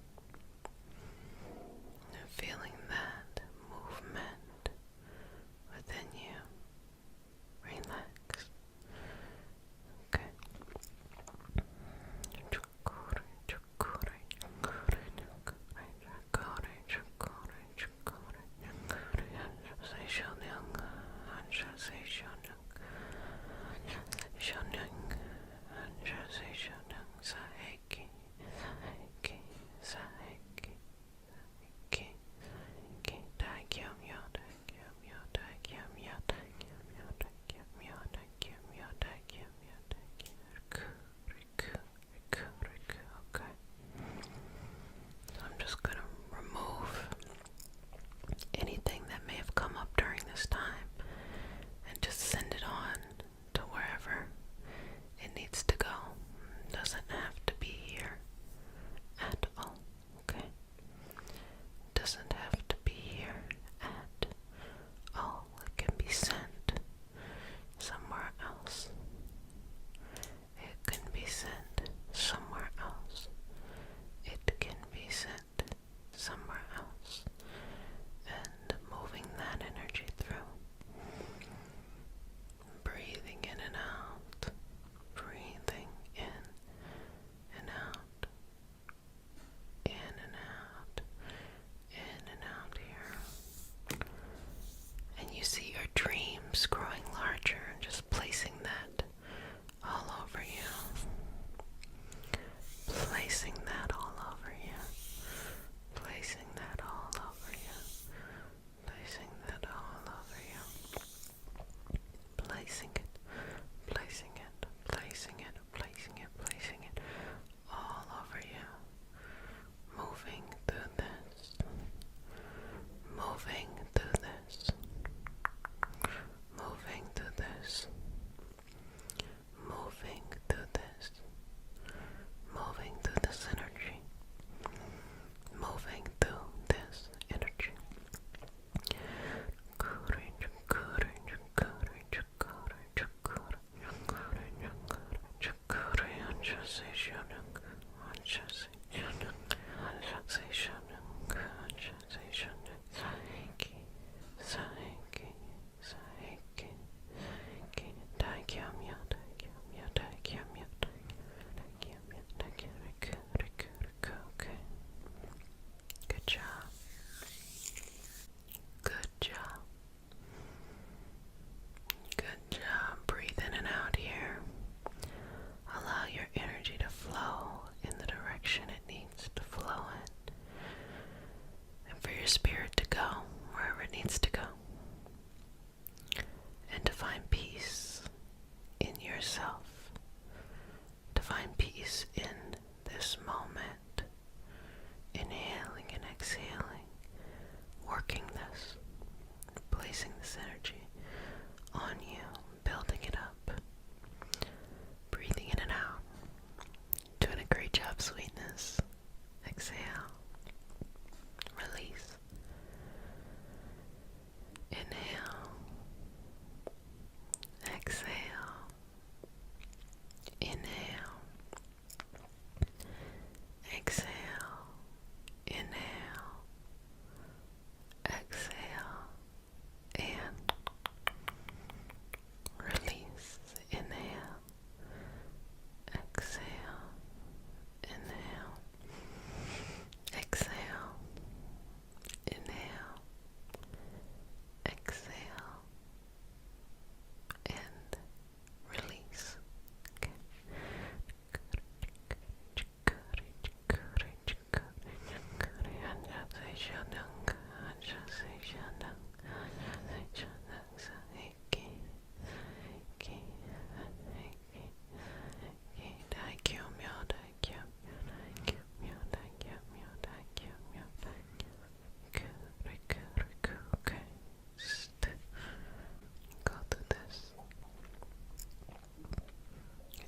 arms growing larger and just placing that all over you. Placing that all over you. Placing that all over you. Placing that all over you. Placing it, placing it, placing it, placing it, placing it all over you. Moving through this. Moving through this. Moving through this. Moving through this. Moving through this energy. Moving through this energy. Good job. Good job. Good job. Breathe in and out here. Allow your energy to flow in the direction it needs to flow in. And for your spirit to go wherever it needs to go. And to find peace in yourself. To find peace in this moment. Inhaling and exhaling. Working this. Placing this energy on you. Building it up. Breathing in and out. Doing a great job, sweetness. Exhale. Release. Inhale. Exhale. Inhale. Exhale. Inhale. Exhale. And release. Inhale. Exhale. Inhale. Exhale. Inhale. Exhale. And release. Okay. Go through this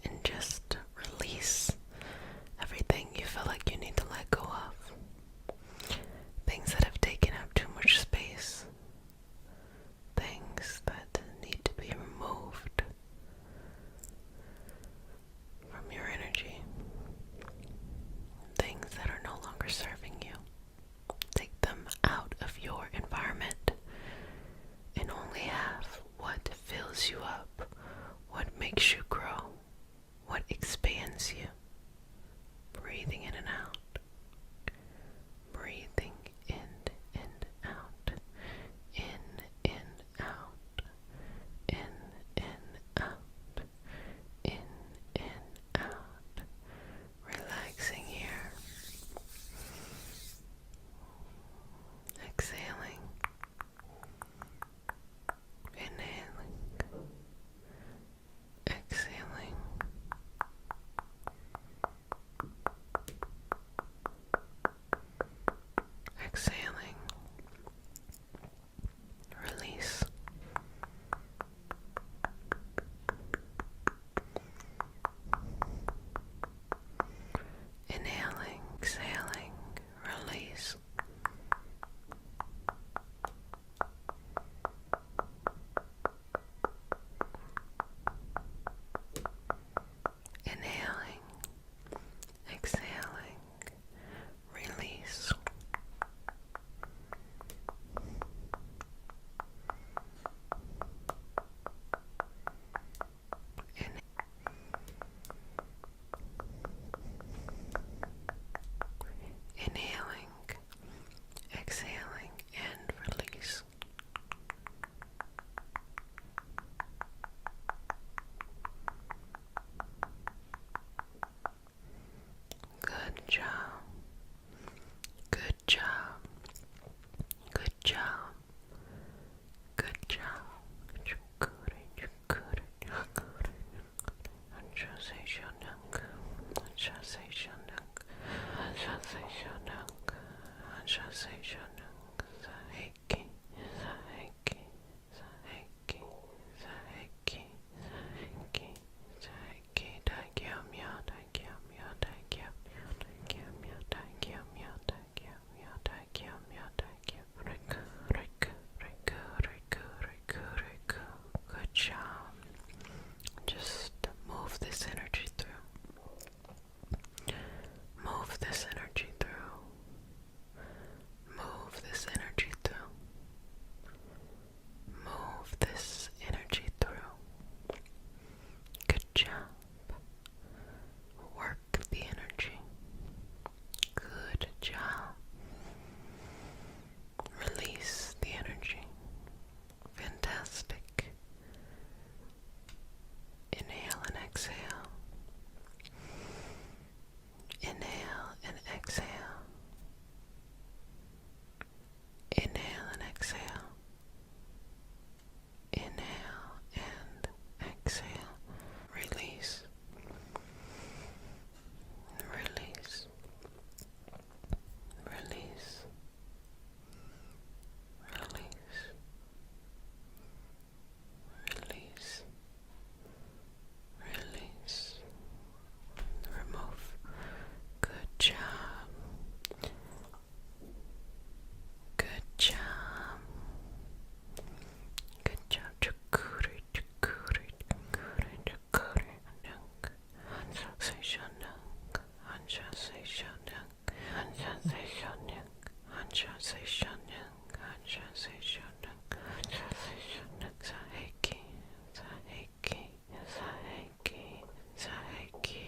and just release everything you feel like you need to let go of. Things that have taken up too much space. Things that need to be removed from your energy. Things that are no longer serving you. Take them out of your environment and only have what fills you up, what makes you grow, what expands you. Breathing in and out. Breathing in and out. In and out. In and out. In and out. Relaxing here. Exhaling. Inhaling. Exhaling. Exhaling. Release. Inhaling, exhaling, release. Good job. Just move this energy through. Move this energy through. Move this energy through. Move this energy through. Good job. Work the energy. Good job. Release the energy. Fantastic. Inhale and exhale. Inhale and exhale. Inhale and exhale. Inhale and exhale. Release. Release. Release. Release. Release. Release. Remove. Good job. Good job. Good job. Chakuri, chakuri, chakuri, chakuri. Anja se shanang. Anja se shanang. Anja se shanang. Anja se shanang. Anja se shanang. Anja se shanang. Saheki. Saheki. Saheki. Saheki.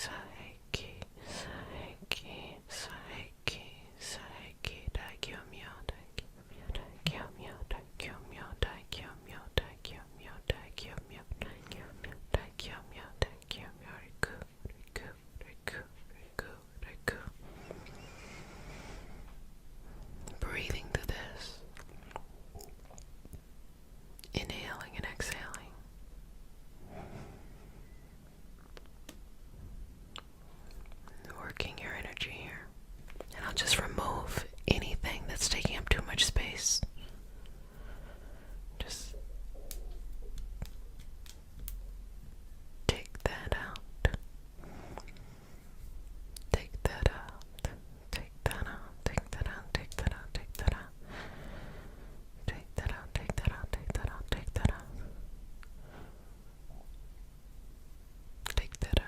Saheki. Saheki. Saheki. Saheki. Daikyo-myo. Daikyo-myo. Daikyo-myo. Daikyo-myo. Daikyo-myo. Daikyo-myo. Daikyo-myo. Daikyo-myo. Daikyo-myo. Daikyo-myo. Riku. Riku. Riku. Riku. Riku. Breathing through this. Inhaling and exhaling. Working your energy here. And I'll just remove anything that's taking up too much space. Just take that out. Take that out. Take that out. Take that out. Take that out. Take that out. Take that out. Take that out. Take that out. Take that out. Take that out.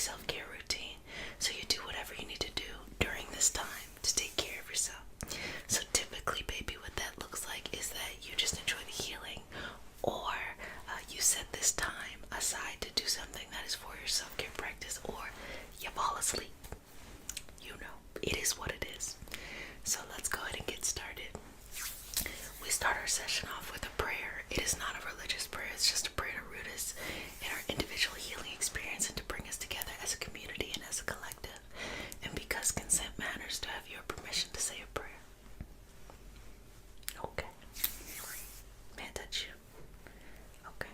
self-care routine. So you do whatever you need to do during this time to take care of yourself. So typically, baby, what that looks like is that you just enjoy the healing, or you set this time aside to do something that is for your self-care practice, or you fall asleep. You know, it is what it is. So let's go ahead and get started. We start our session off with a prayer. It is not a religious prayer, it's just a prayer to root us in our individual healing experience and to bring us together as a community and as a collective. And because consent matters, to have your permission to say a prayer. Okay. May I touch you? Okay.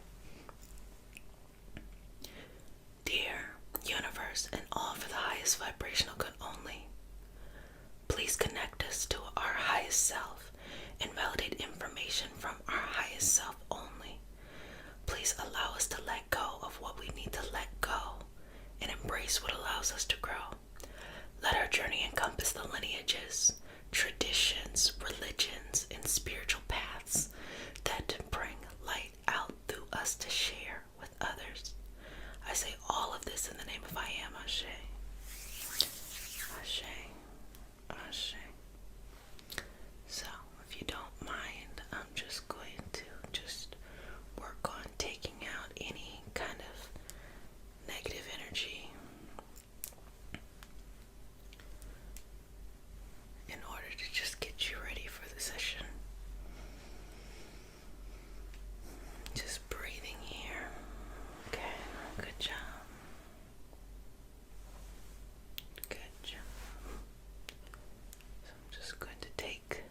Dear universe and all for the highest vibrational good only, please connect us to our highest self and validate information from our highest self only. Please allow us to let go of what we need to let go and embrace what allows us to grow. Let our journey encompass the lineages, traditions, religions, and spiritual paths that bring light out through us to share with others. I say all of this in the name of I am, Ashe. Ashe. Ashe. So, if you don't mind, I'm just going to work on taking out any kind of negative energy in order to just get you ready for the session. Just breathing here. Okay, good job. Good job. So I'm just going to take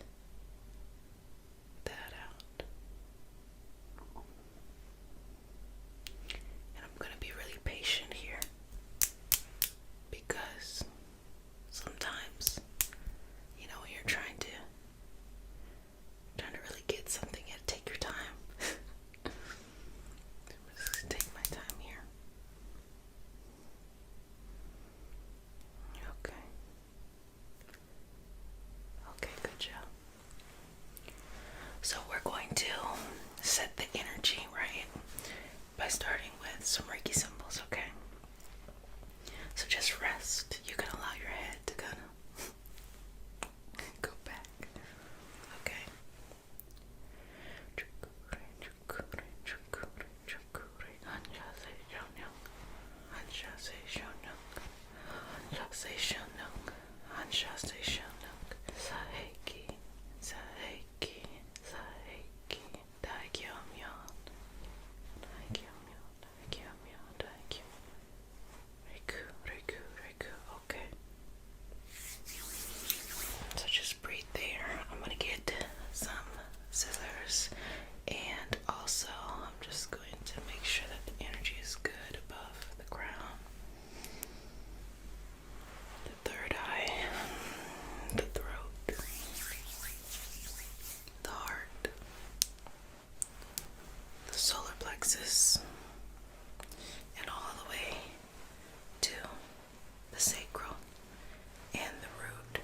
that out. And I'm going to be really patient here, because sometimes, you know, when you're trying to really get something, you have to take your time. I'm just going to take my time here. Okay. Okay, good job. So we're going to set the energy right by starting with some Reiki symbols, okay? So just rest. You can allow your head to kind of go back, okay? Saiki, Saiki, Saiki, Daikyo-myon, Daikyo-myon, Daikyo-myon, Daikyo. Reiku, Reiku, Reiku, okay. So just breathe there. I'm gonna get some scissors, and also I'm just going to make sure that the energy is good above the crown, the third eye, the throat, the heart, the solar plexus, and all the way to the sacral and the root.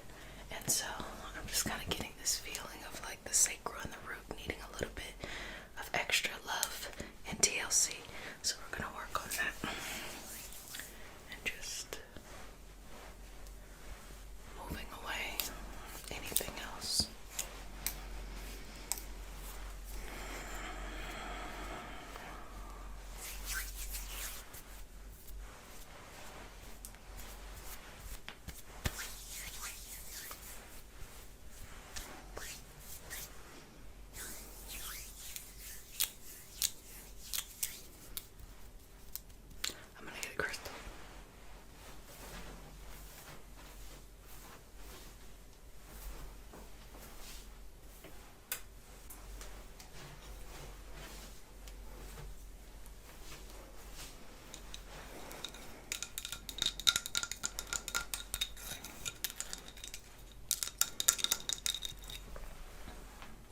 And so I'm just kind of getting this feeling of like the sacral and the root needing a little bit of extra love and TLC. So we're going to work on that. And just moving away anything else. I'm gonna get a crystal.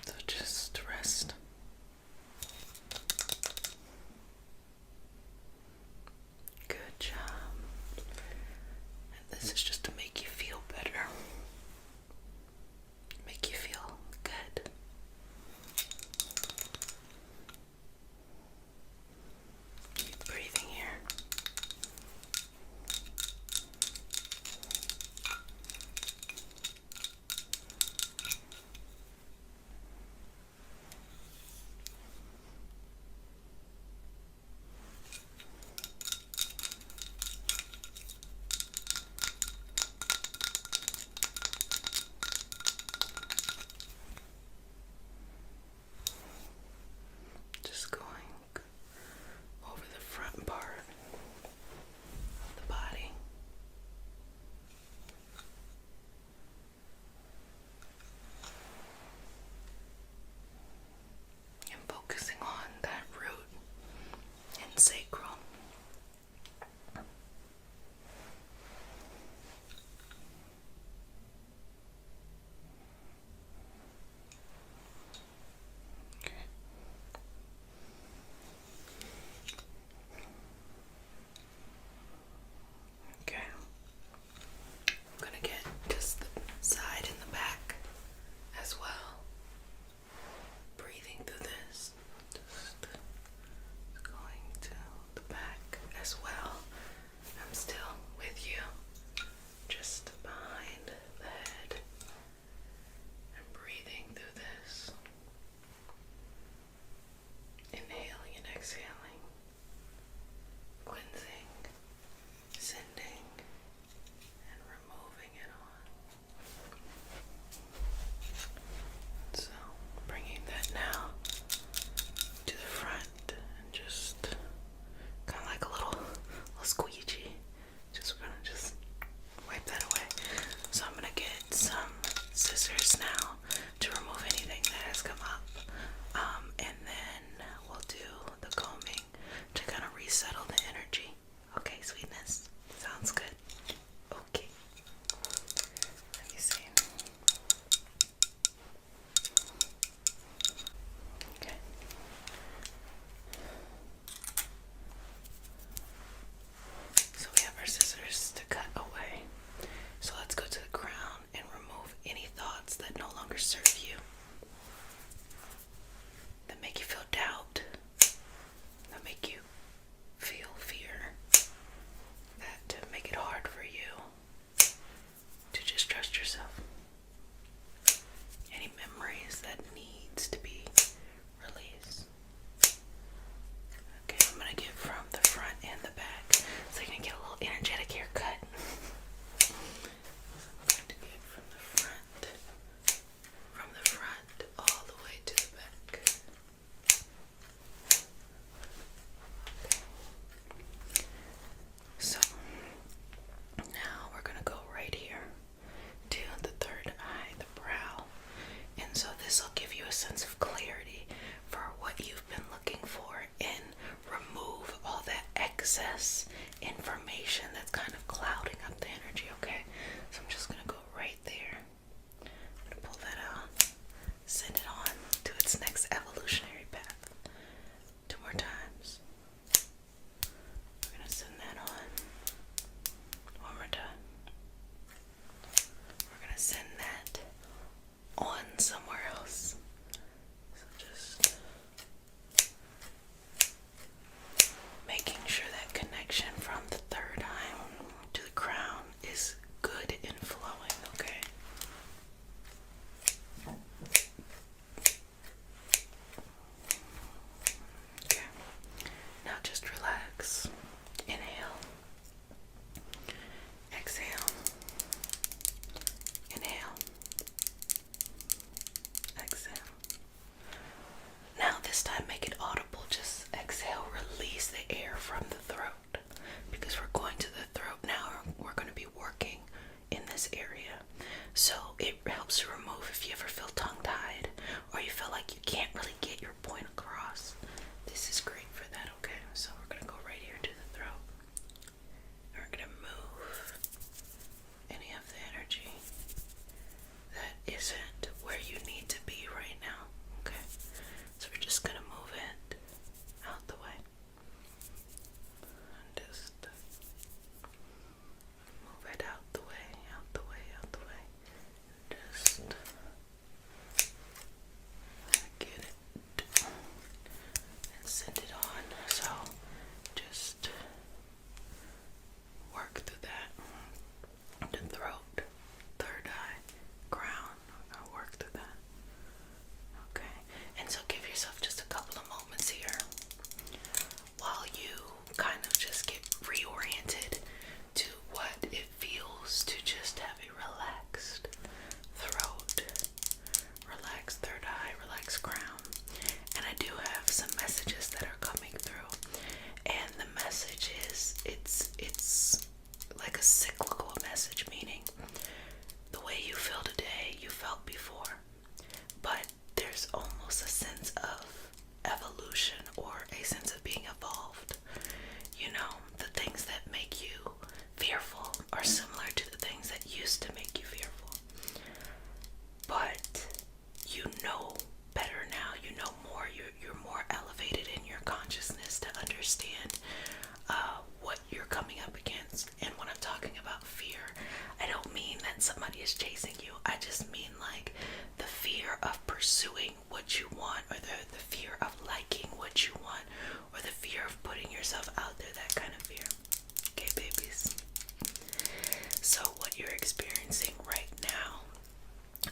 So just rest. Good job. And this is just to make you feel better. Make you feel good. Keep breathing here. vibration that's kind of clouding up the energy, okay? So I'm just gonna go right there. I'm gonna pull that out, send it on to its next evolutionary path. 2 more times. We're gonna send that on. 1 more time. We're gonna send that on somewhere else. So just making sure that connection from the third eye to the crown is good and flowing, okay? Okay. Now just relax. Inhale. Exhale. Inhale. Exhale. Now this time make it audible. Just exhale, release the air from the throat. Because we're going to the throat now. We're going to be working in this area. So it helps to remove if you ever feel tongue-tied or you feel like you can't really get your point across. This is great for that, okay? So we're going to go right here to the throat. And we're going to move any of the energy that isn't where you need to be right now, okay? So we're just going to move it out the way. And just move it out the way, out the way, out the way. Just get it and send it on. So just work through that. The throat, third eye, crown. I'll work through that. Okay. And so give yourself just a couple of moments here while you kind of just get reoriented to what it feels to just have a relaxed throat, relaxed third eye, relaxed crown. And I do have some messages that are coming through, and the message is it's like a cyclical message, meaning the way you feel today you felt before, but there's almost a sense of evolution or a sense of being evolved. You know, the things that make you fearful are similar to the things that used to make you fearful. But you know better now, you know more, you're more elevated in your consciousness to understand what you're coming up against. And when I'm talking about fear, I don't mean that somebody is chasing you. I just mean like the fear of pursuing what you want, or the fear of liking what you want, or the fear of putting yourself out there, that kind of fear. Okay, babies? So what you're experiencing right now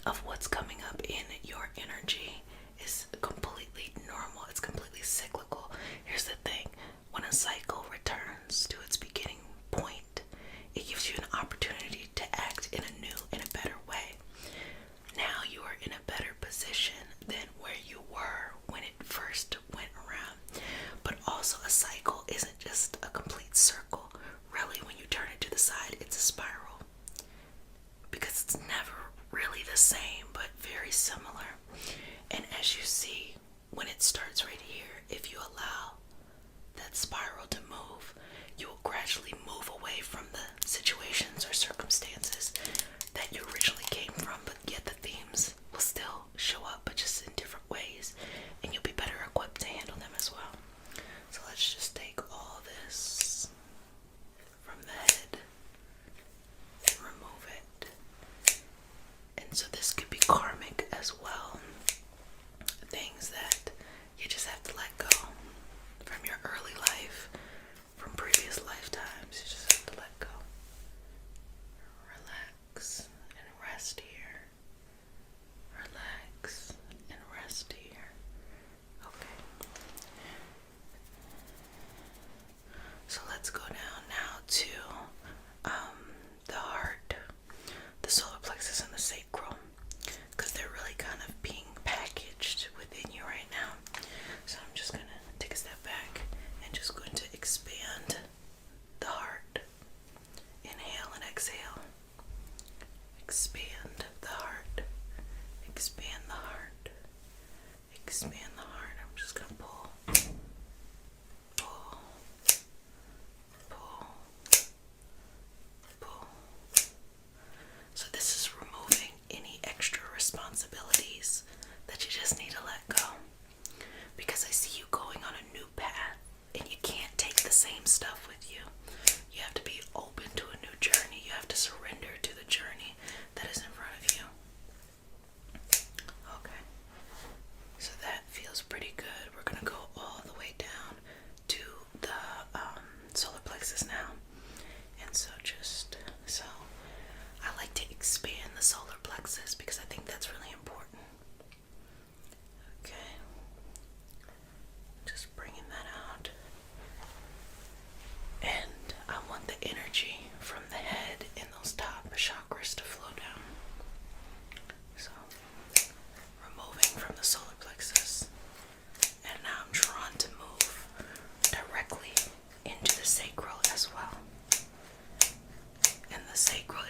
of what's coming up in your energy is completely normal. It's completely cyclical. Here's the thing. When a cycle returns to its beginning point, it gives you an opportunity to act in a new and a better way. Now you are in a better position than where you were when it first went around. But also a cycle isn't just a complete circle. Really, when you turn it to the side, it's a spiral. Because it's never really the same, but very similar. And as you see, when it starts right here, if you allow that spiral to move, you will gradually move away from the situations or circumstances that you originally came from, but yet the themes will still show up, but just in different ways, and you'll be better equipped to handle them as well. So let's just take all this from the head and remove it. And so this could be karmic as well. Things that you just have to let go from your early life, from previous lifetimes. You just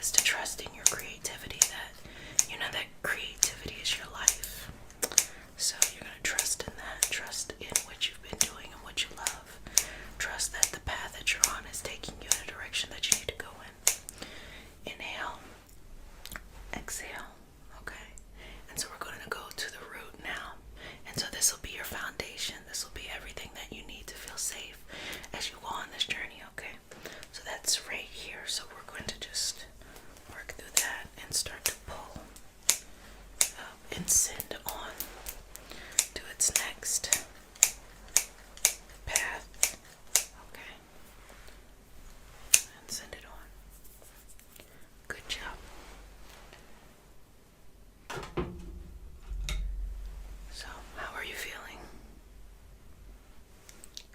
is to trust in your creativity, that creativity is your life. So you're going to trust in that. Trust in what you've been doing and what you love. Trust that the path that you're on is taking you in a direction that you need to go in. Inhale. Exhale. Okay. And so we're going to go to the root now. And so this will be your foundation. This will be everything that you need to feel safe as you go on this journey, okay? So that's right here. So we're going to just work through that and start to pull up and send on to its next path. Okay. And send it on. Good job. So, how are you feeling?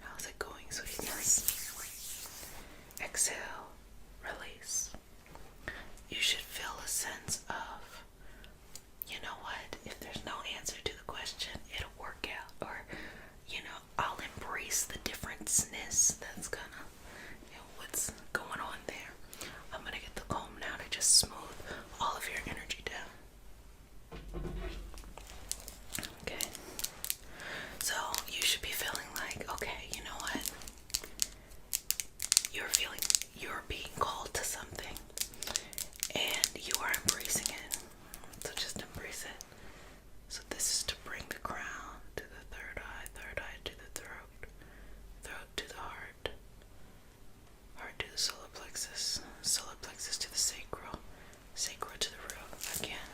How's it going, sweetness? Exhale, release. You should feel a sense of, you know what, if there's no answer to the question, it'll work out. Or, I'll embrace the differenceness that's gonna, what's going on there. I'm gonna get the comb now to just smooth all of your energy down. Okay. So you should be feeling like, okay, you know what? You're being called to something and you are embracing it. So just embrace it. So this is to bring the crown to the third eye to the throat, throat to the heart, heart to the solar plexus to the sacral, sacral to the root. Again,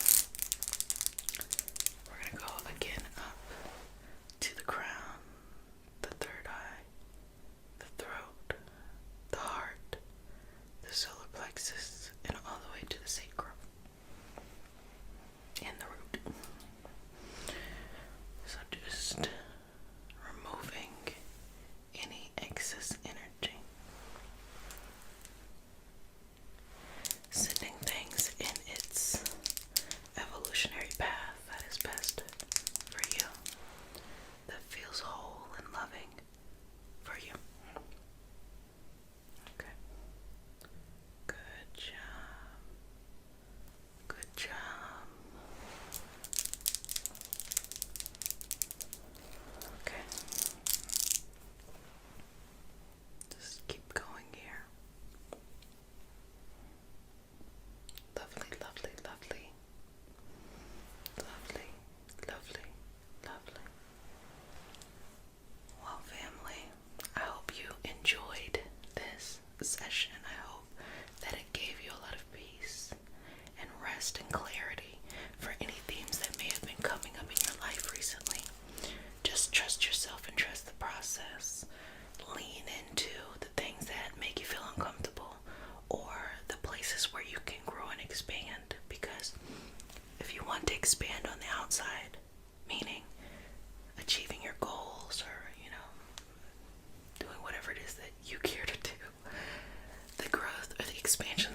we're going to go again up to the crown, the third eye, the throat, the heart, the solar plexus, and all the way to the sacrum and the root. So just removing any excess energy, sending things in its evolutionary path that is best for you, that feels whole and loving for you. Okay. Good job. Good job. Okay. Just keep going here. Lovely, lovely, lovely. Lovely, lovely, lovely. Well, family, I hope you enjoyed this session. I hope that it gave you a lot of peace and rest and clarity for any themes that may have been coming up in your life recently. Just trust yourself and trust the process. Lean into the things that make you feel uncomfortable or the places where you can grow and expand, because if you want to expand on the outside, meaning achieving your goals or, doing whatever it is that you care to do, the growth or the expansion